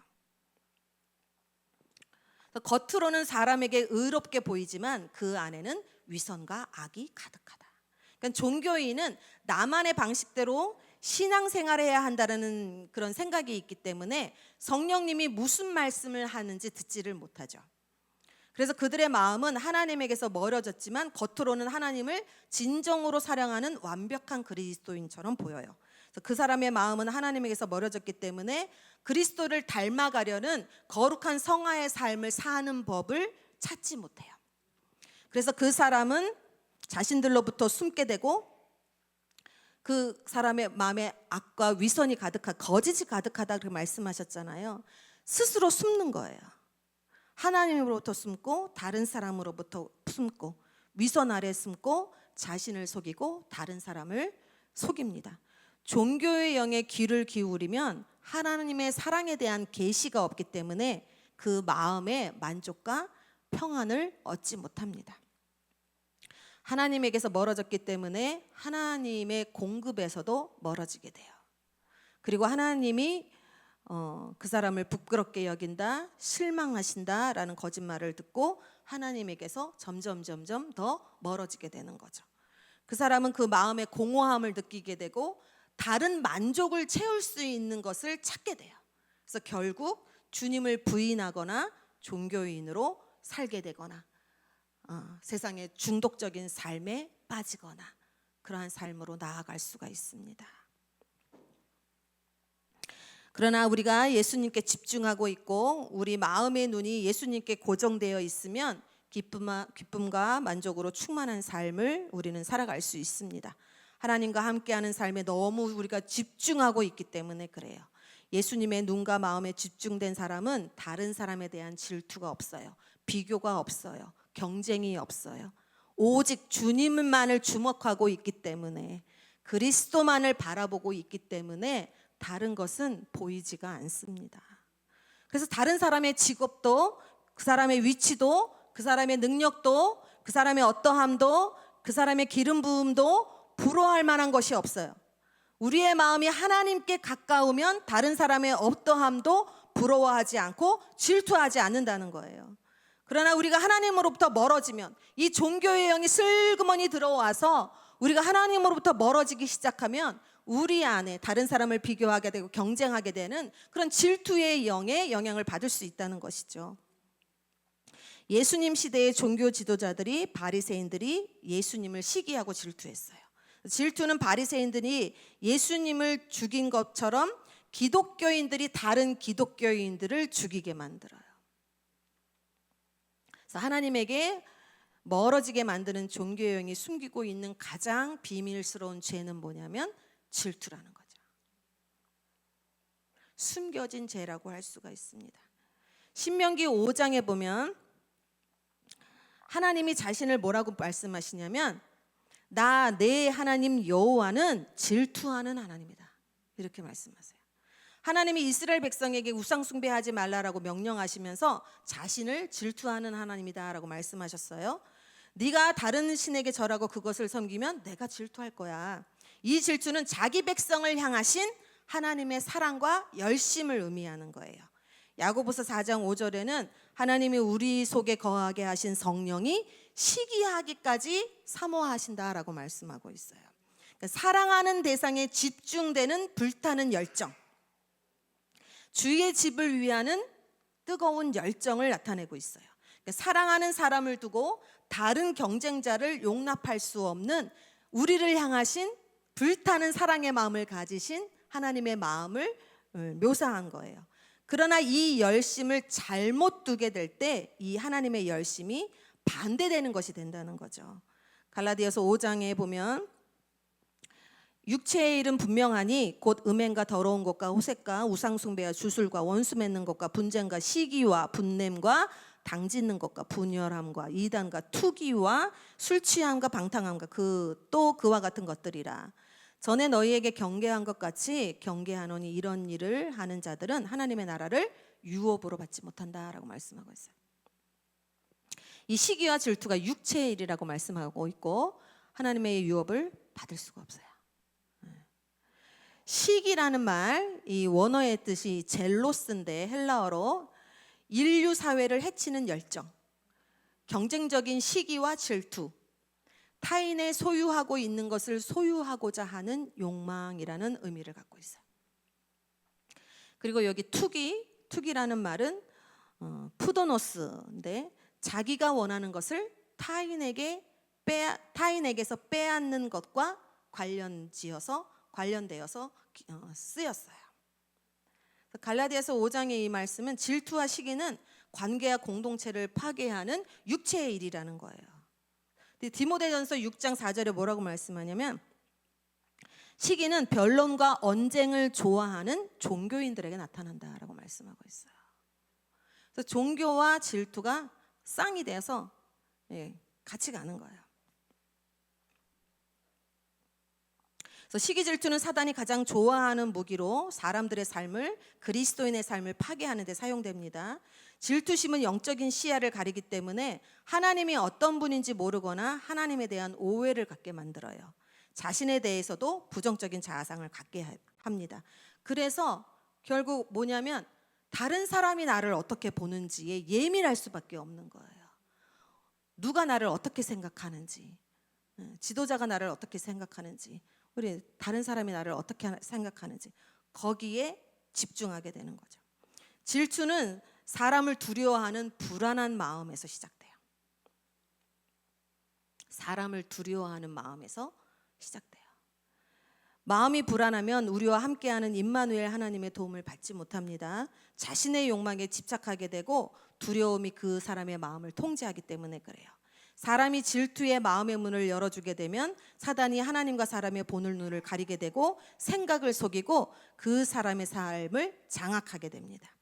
겉으로는 사람에게 의롭게 보이지만 그 안에는 위선과 악이 가득하다. 그러니까 종교인은 나만의 방식대로 신앙생활을 해야 한다는 그런 생각이 있기 때문에 성령님이 무슨 말씀을 하는지 듣지를 못하죠. 그래서 그들의 마음은 하나님에게서 멀어졌지만 겉으로는 하나님을 진정으로 사랑하는 완벽한 그리스도인처럼 보여요. 그래서 그 사람의 마음은 하나님에게서 멀어졌기 때문에 그리스도를 닮아가려는 거룩한 성화의 삶을 사는 법을 찾지 못해요. 그래서 그 사람은 자신들로부터 숨게 되고, 그 사람의 마음에 악과 위선이 거짓이 가득하다, 그렇게 말씀하셨잖아요. 스스로 숨는 거예요. 하나님으로부터 숨고 다른 사람으로부터 숨고, 위선 아래 숨고 자신을 속이고 다른 사람을 속입니다. 종교의 영에 귀를 기울이면 하나님의 사랑에 대한 계시가 없기 때문에 그 마음의 만족과 평안을 얻지 못합니다. 하나님에게서 멀어졌기 때문에 하나님의 공급에서도 멀어지게 돼요. 그리고 하나님이 그 사람을 부끄럽게 여긴다, 실망하신다라는 거짓말을 듣고 하나님에게서 점점 더 멀어지게 되는 거죠. 그 사람은 그 마음의 공허함을 느끼게 되고 다른 만족을 채울 수 있는 것을 찾게 돼요. 그래서 결국 주님을 부인하거나 종교인으로 살게 되거나 세상의 중독적인 삶에 빠지거나 그러한 삶으로 나아갈 수가 있습니다. 그러나 우리가 예수님께 집중하고 있고 우리 마음의 눈이 예수님께 고정되어 있으면 기쁨과 만족으로 충만한 삶을 우리는 살아갈 수 있습니다. 하나님과 함께하는 삶에 너무 우리가 집중하고 있기 때문에 그래요. 예수님의 눈과 마음에 집중된 사람은 다른 사람에 대한 질투가 없어요. 비교가 없어요. 경쟁이 없어요. 오직 주님만을 주목하고 있기 때문에, 그리스도만을 바라보고 있기 때문에 다른 것은 보이지가 않습니다. 그래서 다른 사람의 직업도, 그 사람의 위치도, 그 사람의 능력도, 그 사람의 어떠함도, 그 사람의 기름 부음도 부러워할 만한 것이 없어요. 우리의 마음이 하나님께 가까우면 다른 사람의 어떠함도 부러워하지 않고 질투하지 않는다는 거예요. 그러나 우리가 하나님으로부터 멀어지면, 이 종교의 영이 슬그머니 들어와서 우리가 하나님으로부터 멀어지기 시작하면 우리 안에 다른 사람을 비교하게 되고 경쟁하게 되는 그런 질투의 영에 영향을 받을 수 있다는 것이죠. 예수님 시대의 종교 지도자들이, 바리새인들이 예수님을 시기하고 질투했어요. 질투는 바리새인들이 예수님을 죽인 것처럼 기독교인들이 다른 기독교인들을 죽이게 만들어요. 그래서 하나님에게 멀어지게 만드는 종교의 영이 숨기고 있는 가장 비밀스러운 죄는 뭐냐면 질투라는 거죠. 숨겨진 죄라고 할 수가 있습니다. 신명기 5장에 보면 하나님이 자신을 뭐라고 말씀하시냐면, 나 내 하나님 여호와는 질투하는 하나님이다, 이렇게 말씀하세요. 하나님이 이스라엘 백성에게 우상 숭배하지 말라라고 명령하시면서 자신을 질투하는 하나님이다라고 말씀하셨어요. 네가 다른 신에게 절하고 그것을 섬기면 내가 질투할 거야. 이 질투는 자기 백성을 향하신 하나님의 사랑과 열심을 의미하는 거예요. 야고보서 4장 5절에는 하나님이 우리 속에 거하게 하신 성령이 시기하기까지 사모하신다라고 말씀하고 있어요. 그러니까 사랑하는 대상에 집중되는 불타는 열정, 주의 집을 위하는 뜨거운 열정을 나타내고 있어요. 그러니까 사랑하는 사람을 두고 다른 경쟁자를 용납할 수 없는, 우리를 향하신 불타는 사랑의 마음을 가지신 하나님의 마음을 묘사한 거예요. 그러나 이 열심을 잘못 두게 될 때 이 하나님의 열심이 반대되는 것이 된다는 거죠. 갈라디아서 5장에 보면 육체의 일은 분명하니 곧 음행과 더러운 것과 호색과 우상숭배와 주술과 원수 맺는 것과 분쟁과 시기와 분냄과 당짓는 것과 분열함과 이단과 투기와 술 취함과 방탕함과 또 그와 같은 것들이라. 전에 너희에게 경계한 것 같이 경계하노니 이런 일을 하는 자들은 하나님의 나라를 유업으로 받지 못한다라고 말씀하고 있어요. 이 시기와 질투가 육체의 일이라고 말씀하고 있고 하나님의 유업을 받을 수가 없어요. 시기라는 말, 이 원어의 뜻이 젤로스인데 헬라어로 인류 사회를 해치는 열정, 경쟁적인 시기와 질투, 타인의 소유하고 있는 것을 소유하고자 하는 욕망이라는 의미를 갖고 있어요. 그리고 여기 투기라는 말은 푸도노스인데 자기가 원하는 것을 타인에게서 빼앗는 것과 관련되어서 쓰였어요. 갈라디아서 5장의 이 말씀은 질투와 시기는 관계와 공동체를 파괴하는 육체의 일이라는 거예요. 디모데전서 6장 4절에 뭐라고 말씀하냐면, 시기는 변론과 언쟁을 좋아하는 종교인들에게 나타난다라고 말씀하고 있어요. 그래서 종교와 질투가 쌍이 돼서 같이 가는 거예요. 그래서 시기 질투는 사단이 가장 좋아하는 무기로 사람들의 삶을, 그리스도인의 삶을 파괴하는 데 사용됩니다. 질투심은 영적인 시야를 가리기 때문에 하나님이 어떤 분인지 모르거나 하나님에 대한 오해를 갖게 만들어요. 자신에 대해서도 부정적인 자아상을 갖게 합니다. 그래서 결국 뭐냐면 다른 사람이 나를 어떻게 보는지에 예민할 수밖에 없는 거예요. 누가 나를 어떻게 생각하는지, 지도자가 나를 어떻게 생각하는지, 우리 다른 사람이 나를 어떻게 생각하는지, 거기에 집중하게 되는 거죠. 질투는 사람을 두려워하는 불안한 마음에서 시작돼요. 사람을 두려워하는 마음에서 시작돼요. 마음이 불안하면 우리와 함께하는 임마누엘 하나님의 도움을 받지 못합니다. 자신의 욕망에 집착하게 되고 두려움이 그 사람의 마음을 통제하기 때문에 그래요. 사람이 질투의 마음의 문을 열어주게 되면 사단이 하나님과 사람의 보는 눈을 가리게 되고 생각을 속이고 그 사람의 삶을 장악하게 됩니다.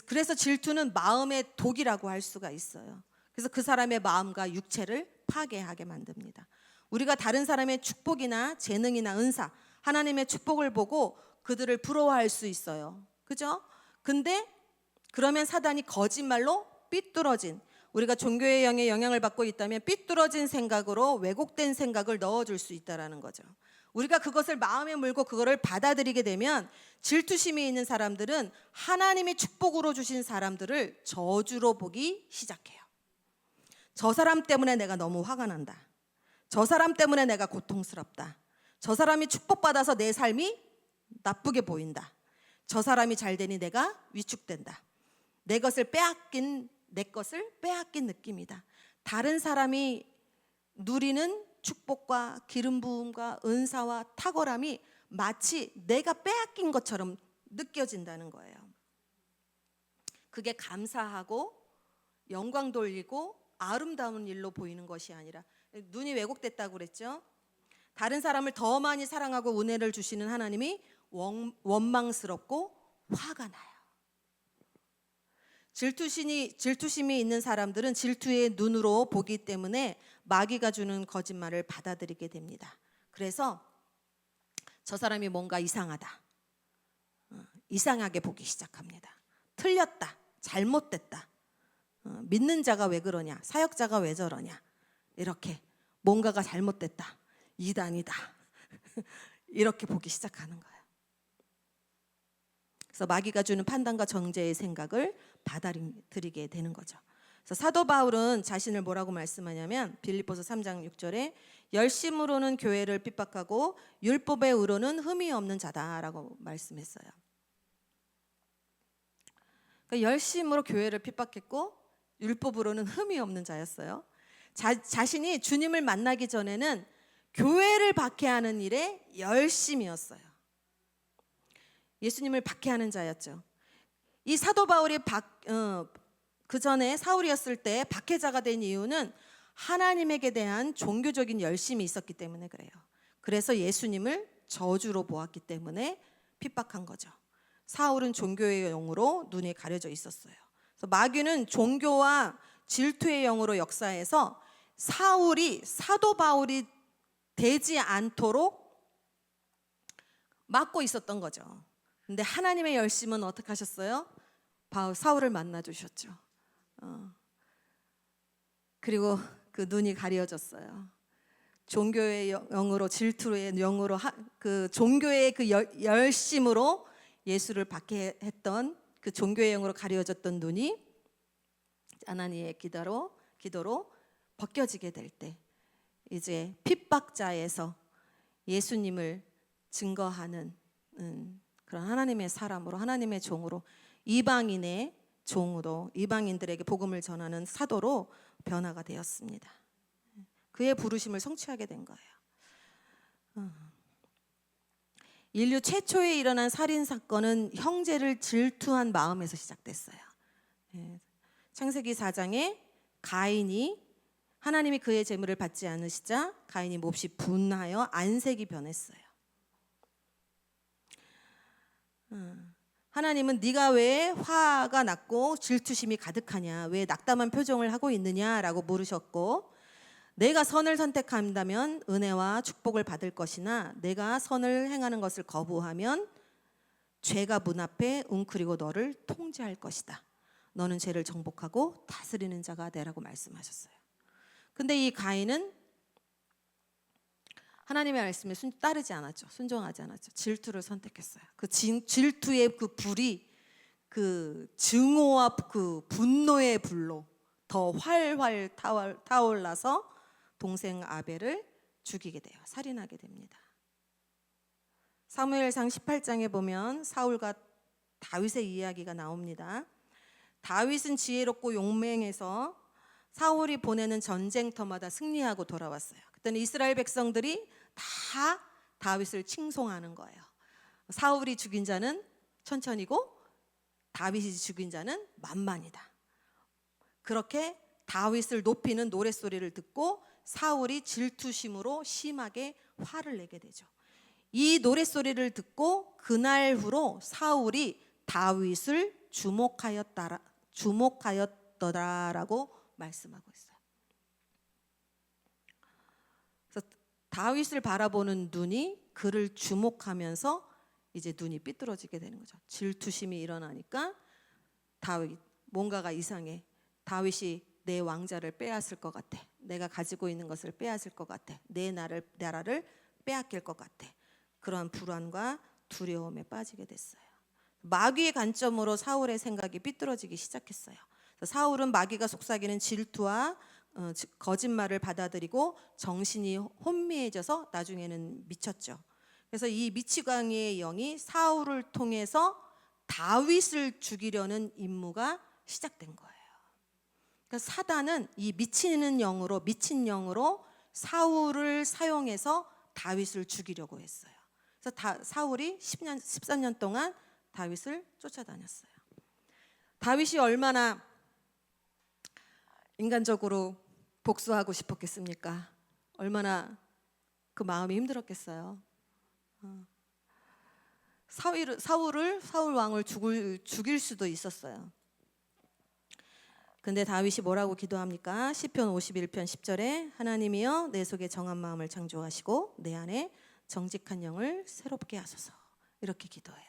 그래서 질투는 마음의 독이라고 할 수가 있어요. 그래서 그 사람의 마음과 육체를 파괴하게 만듭니다. 우리가 다른 사람의 축복이나 재능이나 은사, 하나님의 축복을 보고 그들을 부러워할 수 있어요. 그죠? 근데 그러면 사단이 거짓말로 삐뚤어진, 우리가 종교의 영에 영향을 받고 있다면 삐뚤어진 생각으로 왜곡된 생각을 넣어줄 수 있다는 거죠. 우리가 그것을 마음에 물고 그거를 받아들이게 되면 질투심이 있는 사람들은 하나님이 축복으로 주신 사람들을 저주로 보기 시작해요. 저 사람 때문에 내가 너무 화가 난다. 저 사람 때문에 내가 고통스럽다. 저 사람이 축복받아서 내 삶이 나쁘게 보인다. 저 사람이 잘 되니 내가 위축된다. 내 것을 빼앗긴 느낌이다. 다른 사람이 누리는 축복과 기름 부음과 은사와 탁월함이 마치 내가 빼앗긴 것처럼 느껴진다는 거예요. 그게 감사하고 영광 돌리고 아름다운 일로 보이는 것이 아니라, 눈이 왜곡됐다고 그랬죠. 다른 사람을 더 많이 사랑하고 은혜를 주시는 하나님이 원망스럽고 화가 나요. 질투심이 있는 사람들은 질투의 눈으로 보기 때문에 마귀가 주는 거짓말을 받아들이게 됩니다. 그래서 저 사람이 뭔가 이상하다, 이상하게 보기 시작합니다. 틀렸다, 잘못됐다, 믿는 자가 왜 그러냐, 사역자가 왜 저러냐, 이렇게 뭔가가 잘못됐다, 이단이다 이렇게 보기 시작하는 거예요. 그래서 마귀가 주는 판단과 정죄의 생각을 받아들이게 되는 거죠. 그래서 사도 바울은 자신을 뭐라고 말씀하냐면 빌립보서 3장 6절에 열심으로는 교회를 핍박하고 율법의 의로는 흠이 없는 자다라고 말씀했어요. 그러니까 열심으로 교회를 핍박했고 율법으로는 흠이 없는 자였어요. 자신이 주님을 만나기 전에는 교회를 박해하는 일에 열심이었어요. 예수님을 박해하는 자였죠. 이 사도 바울이 그 전에 사울이었을 때 박해자가 된 이유는 하나님에게 대한 종교적인 열심이 있었기 때문에 그래요. 그래서 예수님을 저주로 보았기 때문에 핍박한 거죠. 사울은 종교의 영으로 눈이 가려져 있었어요. 그래서 마귀는 종교와 질투의 영으로 역사해서 사도 바울이 되지 않도록 막고 있었던 거죠. 근데 하나님의 열심은 어떻게 하셨어요? 사울을 만나 주셨죠. 그리고 그 눈이 가려졌어요. 종교의 영으로, 질투의 영으로, 그 종교의 그 열심으로 예수를 박해했던 그 종교의 영으로 가려졌던 눈이 아나니의 기도로 벗겨지게 될 때 이제 핍박자에서 예수님을 증거하는 그런 하나님의 사람으로, 하나님의 종으로, 이방인의 종으로, 이방인들에게 복음을 전하는 사도로 변화가 되었습니다. 그의 부르심을 성취하게 된 거예요. 인류 최초에 일어난 살인 사건은 형제를 질투한 마음에서 시작됐어요. 창세기 4장에 가인이, 하나님이 그의 재물을 받지 않으시자 가인이 몹시 분하여 안색이 변했어요. 하나님은 네가 왜 화가 났고 질투심이 가득하냐, 왜 낙담한 표정을 하고 있느냐라고 물으셨고, 내가 선을 선택한다면 은혜와 축복을 받을 것이나 내가 선을 행하는 것을 거부하면 죄가 문 앞에 웅크리고 너를 통제할 것이다. 너는 죄를 정복하고 다스리는 자가 되라고 말씀하셨어요. 근데 이 가인은 하나님의 말씀에 따르지 않았죠. 순종하지 않았죠. 질투를 선택했어요. 그 질투의 그 불이 그 증오와 그 분노의 불로 더 활활 타올라서 동생 아벨을 죽이게 돼요. 살인하게 됩니다. 사무엘상 18장에 보면 사울과 다윗의 이야기가 나옵니다. 다윗은 지혜롭고 용맹해서 사울이 보내는 전쟁터마다 승리하고 돌아왔어요. 그때는 이스라엘 백성들이 다 다윗을 칭송하는 거예요. 사울이 죽인 자는 천천히고 다윗이 죽인 자는 만만이다. 그렇게 다윗을 높이는 노랫소리를 듣고 사울이 질투심으로 심하게 화를 내게 되죠. 이 노랫소리를 듣고 그날 후로 사울이 다윗을 주목하였더라라고 말씀하고 있어요. 그래서 다윗을 바라보는 눈이 그를 주목하면서 이제 눈이 삐뚤어지게 되는 거죠. 질투심이 일어나니까 다윗 뭔가가 이상해. 다윗이 내 왕자를 빼앗을 것 같아. 내가 가지고 있는 것을 빼앗을 것 같아. 내 나라를 빼앗길 것 같아. 그러한 불안과 두려움에 빠지게 됐어요. 마귀의 관점으로 사울의 생각이 삐뚤어지기 시작했어요. 사울은 마귀가 속삭이는 질투와 거짓말을 받아들이고 정신이 혼미해져서 나중에는 미쳤죠. 그래서 이 미치광이의 영이 사울을 통해서 다윗을 죽이려는 임무가 시작된 거예요. 그러니까 사단은 이 미친 영으로 사울을 사용해서 다윗을 죽이려고 했어요. 그래서 사울이 13년 동안 다윗을 쫓아다녔어요. 다윗이 얼마나 인간적으로 복수하고 싶었겠습니까? 얼마나 그 마음이 힘들었겠어요. 사울 왕을 죽일 수도 있었어요. 근데 다윗이 뭐라고 기도합니까? 시편 51편 10절에 하나님이여 내 속에 정한 마음을 창조하시고 내 안에 정직한 영을 새롭게 하소서. 이렇게 기도해요.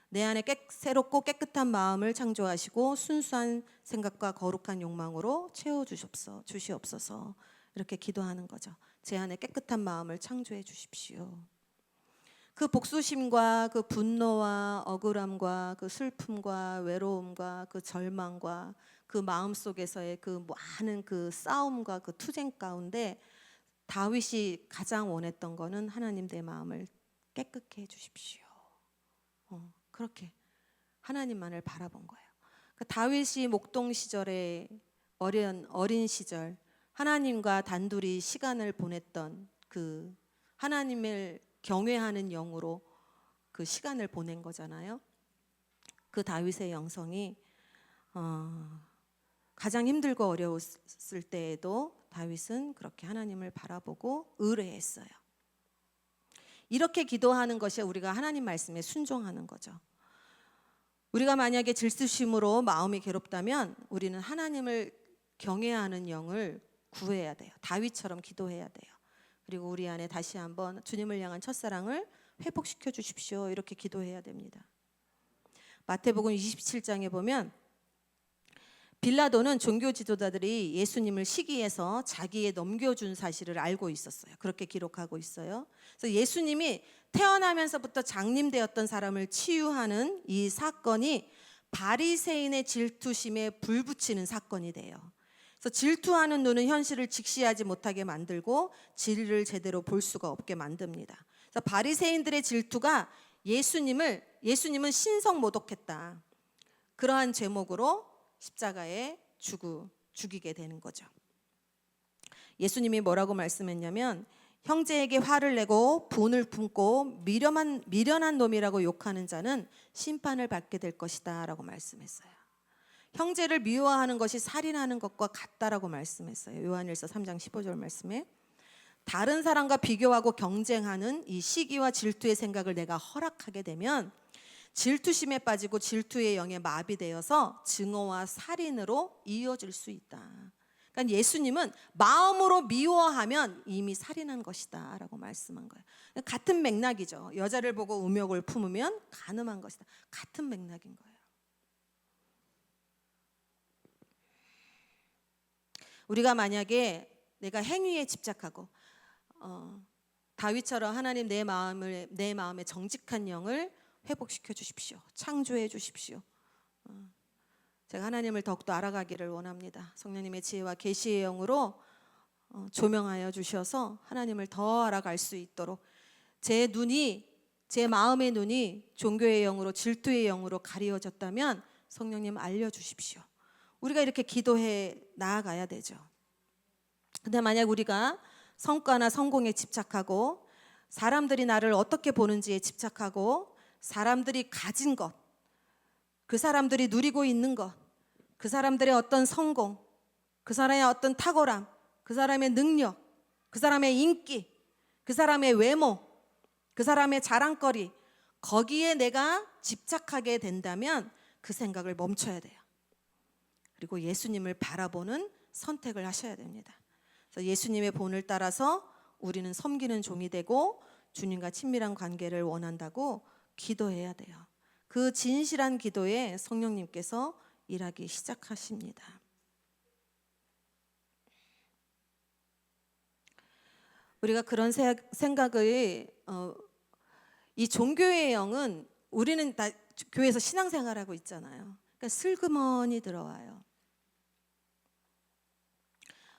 내 안에 새롭고 깨끗한 마음을 창조하시고 순수한 생각과 거룩한 욕망으로 채워주시옵소서. 이렇게 기도하는 거죠. 제 안에 깨끗한 마음을 창조해 주십시오. 그 복수심과 그 분노와 억울함과 그 슬픔과 외로움과 그 절망과 그 마음 속에서의 그 많은 그 싸움과 그 투쟁 가운데 다윗이 가장 원했던 거는 하나님 내 마음을 깨끗게 해주십시오. 그렇게 하나님만을 바라본 거예요. 그 다윗이 목동 시절에 어린 시절 하나님과 단둘이 시간을 보냈던 그 하나님을 경외하는 영으로 그 시간을 보낸 거잖아요. 그 다윗의 영성이 가장 힘들고 어려웠을 때에도 다윗은 그렇게 하나님을 바라보고 의뢰했어요. 이렇게 기도하는 것이 우리가 하나님 말씀에 순종하는 거죠. 우리가 만약에 질투심으로 마음이 괴롭다면 우리는 하나님을 경외하는 영을 구해야 돼요. 다윗처럼 기도해야 돼요. 그리고 우리 안에 다시 한번 주님을 향한 첫사랑을 회복시켜 주십시오. 이렇게 기도해야 됩니다. 마태복음 27장에 보면 빌라도는 종교 지도자들이 예수님을 시기해서 자기에 넘겨준 사실을 알고 있었어요. 그렇게 기록하고 있어요. 그래서 예수님이 태어나면서부터 장님되었던 사람을 치유하는 이 사건이 바리새인의 질투심에 불 붙이는 사건이 돼요. 그래서 질투하는 눈은 현실을 직시하지 못하게 만들고 진리를 제대로 볼 수가 없게 만듭니다. 그래서 바리새인들의 질투가 예수님은 신성모독했다. 그러한 제목으로 십자가에 죽이게 되는 거죠. 예수님이 뭐라고 말씀했냐면 형제에게 화를 내고 분을 품고 미련한 놈이라고 욕하는 자는 심판을 받게 될 것이다 라고 말씀했어요. 형제를 미워하는 것이 살인하는 것과 같다라고 말씀했어요. 요한일서 3장 15절 말씀에 다른 사람과 비교하고 경쟁하는 이 시기와 질투의 생각을 내가 허락하게 되면 질투심에 빠지고 질투의 영에 마비되어서 증오와 살인으로 이어질 수 있다. 그러니까 예수님은 마음으로 미워하면 이미 살인한 것이다 라고 말씀한 거예요. 같은 맥락이죠. 여자를 보고 음욕을 품으면 간음한 것이다. 같은 맥락인 거예요. 우리가 만약에 내가 행위에 집착하고 다윗처럼 하나님 내 마음에 정직한 영을 회복시켜 주십시오. 창조해 주십시오. 제가 하나님을 더욱더 알아가기를 원합니다. 성령님의 지혜와 계시의 영으로 조명하여 주셔서 하나님을 더 알아갈 수 있도록 제 마음의 눈이 종교의 영으로 질투의 영으로 가리워졌다면 성령님 알려주십시오. 우리가 이렇게 기도해 나아가야 되죠. 근데 만약 우리가 성과나 성공에 집착하고 사람들이 나를 어떻게 보는지에 집착하고 사람들이 가진 것, 그 사람들이 누리고 있는 것, 그 사람들의 어떤 성공, 그 사람의 어떤 탁월함, 그 사람의 능력, 그 사람의 인기, 그 사람의 외모, 그 사람의 자랑거리, 거기에 내가 집착하게 된다면 그 생각을 멈춰야 돼요. 그리고 예수님을 바라보는 선택을 하셔야 됩니다. 그래서 예수님의 본을 따라서 우리는 섬기는 종이 되고 주님과 친밀한 관계를 원한다고 기도해야 돼요. 그 진실한 기도에 성령님께서 일하기 시작하십니다. 우리가 그런 생각을 이 종교의 영은 우리는 다 교회에서 신앙생활하고 있잖아요. 그러니까 슬그머니 들어와요.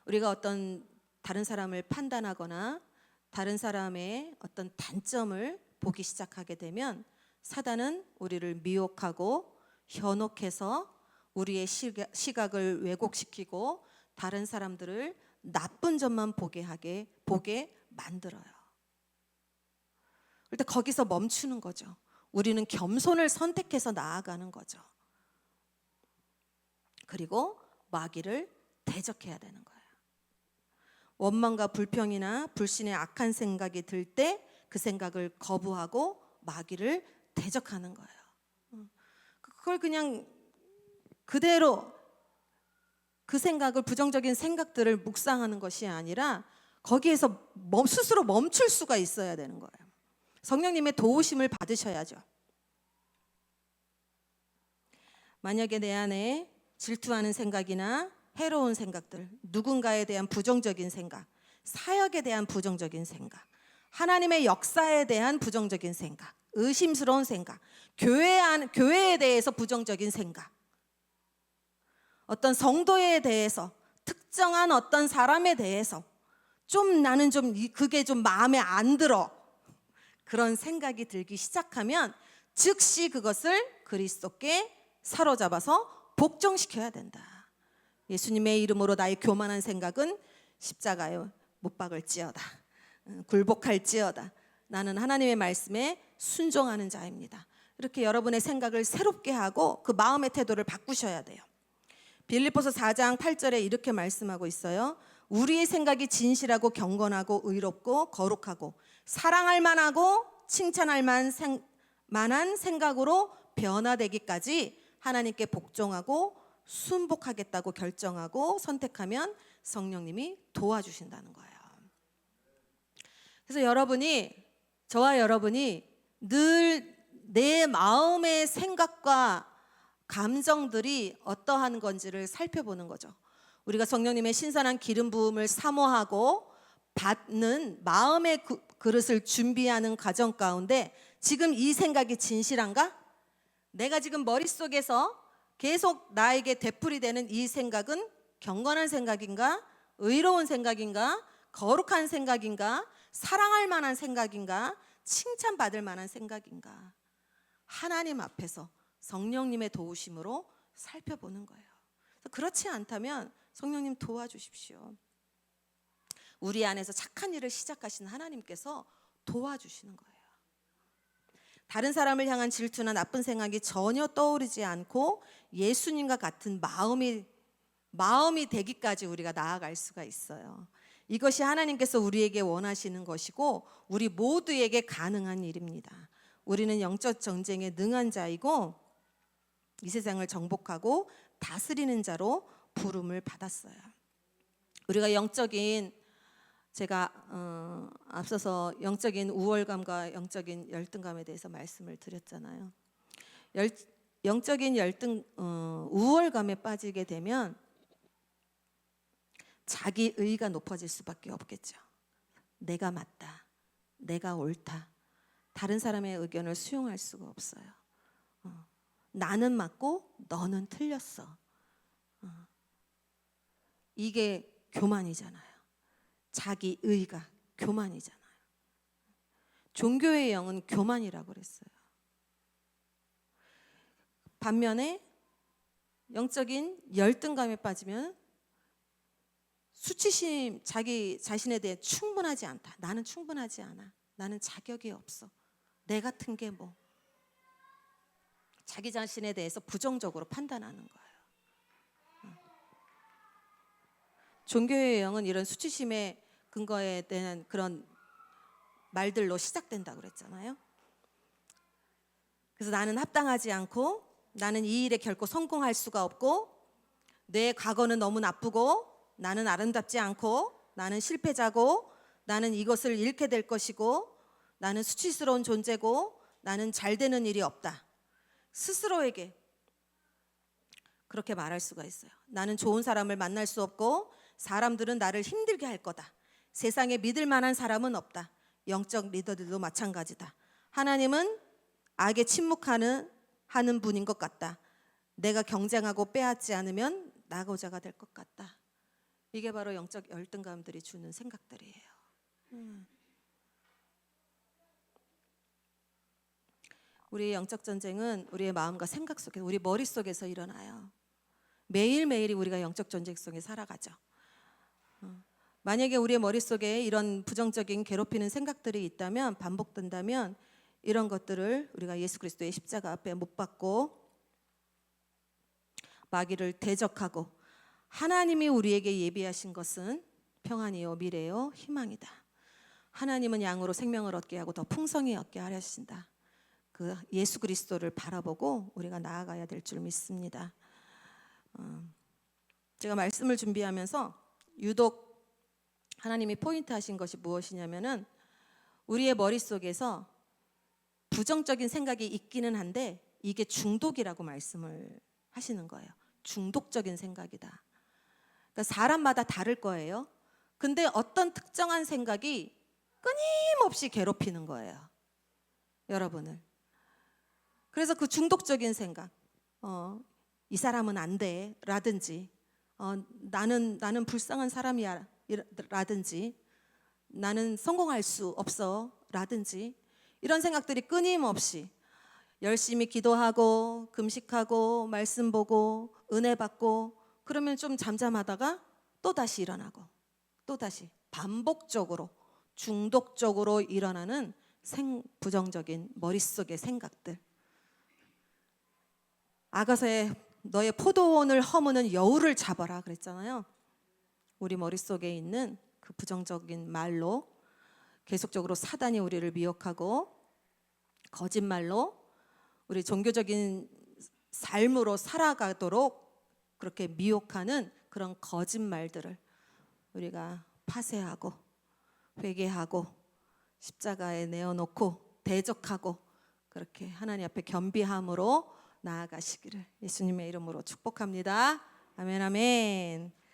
우리가 어떤 다른 사람을 판단하거나 다른 사람의 어떤 단점을 보기 시작하게 되면 사단은 우리를 미혹하고 현혹해서 우리의 시각을 왜곡시키고 다른 사람들을 나쁜 점만 보게 만들어요. 일단 거기서 멈추는 거죠. 우리는 겸손을 선택해서 나아가는 거죠. 그리고 마귀를 대적해야 되는 거예요. 원망과 불평이나 불신의 악한 생각이 들 때 그 생각을 거부하고 마귀를 대적하는 거예요. 그걸 그냥 그대로 그 생각을, 부정적인 생각들을 묵상하는 것이 아니라 거기에서 스스로 멈출 수가 있어야 되는 거예요. 성령님의 도우심을 받으셔야죠. 만약에 내 안에 질투하는 생각이나 해로운 생각들, 누군가에 대한 부정적인 생각, 사역에 대한 부정적인 생각, 하나님의 역사에 대한 부정적인 생각, 의심스러운 생각, 교회에 대해서 부정적인 생각, 어떤 성도에 대해서, 특정한 어떤 사람에 대해서 나는 그게 좀 마음에 안 들어, 그런 생각이 들기 시작하면 즉시 그것을 그리스도께 사로잡아서 복종시켜야 된다. 예수님의 이름으로 나의 교만한 생각은 십자가에 못 박을지어다, 굴복할지어다. 나는 하나님의 말씀에 순종하는 자입니다. 이렇게 여러분의 생각을 새롭게 하고 그 마음의 태도를 바꾸셔야 돼요. 빌립보서 4장 8절에 이렇게 말씀하고 있어요. 우리의 생각이 진실하고 경건하고 의롭고 거룩하고 사랑할 만하고 칭찬할 만한 생각으로 변화되기까지 하나님께 복종하고 순복하겠다고 결정하고 선택하면 성령님이 도와주신다는 거예요. 그래서 저와 여러분이 늘 내 마음의 생각과 감정들이 어떠한 건지를 살펴보는 거죠. 우리가 성령님의 신선한 기름 부음을 사모하고 받는 마음의 그릇을 준비하는 과정 가운데 지금 이 생각이 진실한가? 내가 지금 머릿속에서 계속 나에게 되풀이되는 이 생각은 경건한 생각인가? 의로운 생각인가? 거룩한 생각인가? 사랑할 만한 생각인가? 칭찬받을 만한 생각인가? 하나님 앞에서 성령님의 도우심으로 살펴보는 거예요. 그렇지 않다면 성령님 도와주십시오. 우리 안에서 착한 일을 시작하신 하나님께서 도와주시는 거예요. 다른 사람을 향한 질투나 나쁜 생각이 전혀 떠오르지 않고 예수님과 같은 마음이 되기까지 우리가 나아갈 수가 있어요. 이것이 하나님께서 우리에게 원하시는 것이고 우리 모두에게 가능한 일입니다. 우리는 영적 전쟁에 능한 자이고 이 세상을 정복하고 다스리는 자로 부름을 받았어요. 우리가 제가 앞서서 영적인 우월감과 영적인 열등감에 대해서 말씀을 드렸잖아요. 영적인 우월감에 빠지게 되면 자기 의가 높아질 수밖에 없겠죠. 내가 맞다, 내가 옳다, 다른 사람의 의견을 수용할 수가 없어요. 나는 맞고 너는 틀렸어. 이게 교만이잖아요. 자기 의가 교만이잖아요. 종교의 영은 교만이라고 그랬어요. 반면에 영적인 열등감에 빠지면 수치심, 자기 자신에 대해 충분하지 않다. 나는 충분하지 않아. 나는 자격이 없어. 내 같은 게 뭐. 자기 자신에 대해서 부정적으로 판단하는 거예요. 종교의 영은 이런 수치심의 근거에 대한 그런 말들로 시작된다고 그랬잖아요. 그래서 나는 합당하지 않고, 나는 이 일에 결코 성공할 수가 없고, 내 과거는 너무 나쁘고, 나는 아름답지 않고, 나는 실패자고, 나는 이것을 잃게 될 것이고, 나는 수치스러운 존재고, 나는 잘 되는 일이 없다. 스스로에게 그렇게 말할 수가 있어요. 나는 좋은 사람을 만날 수 없고, 사람들은 나를 힘들게 할 거다. 세상에 믿을 만한 사람은 없다. 영적 리더들도 마찬가지다. 하나님은 악에 침묵하는 분인 것 같다. 내가 경쟁하고 빼앗지 않으면 낙오자가 될 것 같다. 이게 바로 영적 열등감들이 주는 생각들이에요. 우리의 영적 전쟁은 우리의 마음과 생각 속에, 우리 머릿속에서 일어나요. 매일매일이 우리가 영적 전쟁 속에 살아가죠. 만약에 우리의 머릿속에 이런 부정적인 괴롭히는 생각들이 있다면, 반복된다면, 이런 것들을 우리가 예수 그리스도의 십자가 앞에 못 박고 마귀를 대적하고, 하나님이 우리에게 예비하신 것은 평안이요 미래요 희망이다. 하나님은 양으로 생명을 얻게 하고 더 풍성히 얻게 하려 하신다. 그 예수 그리스도를 바라보고 우리가 나아가야 될 줄 믿습니다. 제가 말씀을 준비하면서 유독 하나님이 포인트 하신 것이 무엇이냐면은, 우리의 머릿속에서 부정적인 생각이 있기는 한데 이게 중독이라고 말씀을 하시는 거예요. 중독적인 생각이다. 그러니까 사람마다 다를 거예요. 근데 어떤 특정한 생각이 끊임없이 괴롭히는 거예요, 여러분을. 그래서 그 중독적인 생각, 이 사람은 안 돼 라든지, 나는 불쌍한 사람이야 라든지, 나는 성공할 수 없어 라든지, 이런 생각들이 끊임없이 열심히 기도하고 금식하고 말씀 보고 은혜 받고 그러면 좀 잠잠하다가 또 다시 일어나고, 또 다시 반복적으로 중독적으로 일어나는 부정적인 머릿속의 생각들. 아가서에 너의 포도원을 허무는 여우를 잡아라 그랬잖아요. 우리 머릿속에 있는 그 부정적인 말로 계속적으로 사단이 우리를 미혹하고, 거짓말로 우리 종교적인 삶으로 살아가도록 그렇게 미혹하는 그런 거짓말들을 우리가 파쇄하고 회개하고 십자가에 내어놓고 대적하고, 그렇게 하나님 앞에 겸비함으로 나아가시기를 예수님의 이름으로 축복합니다. 아멘, 아멘.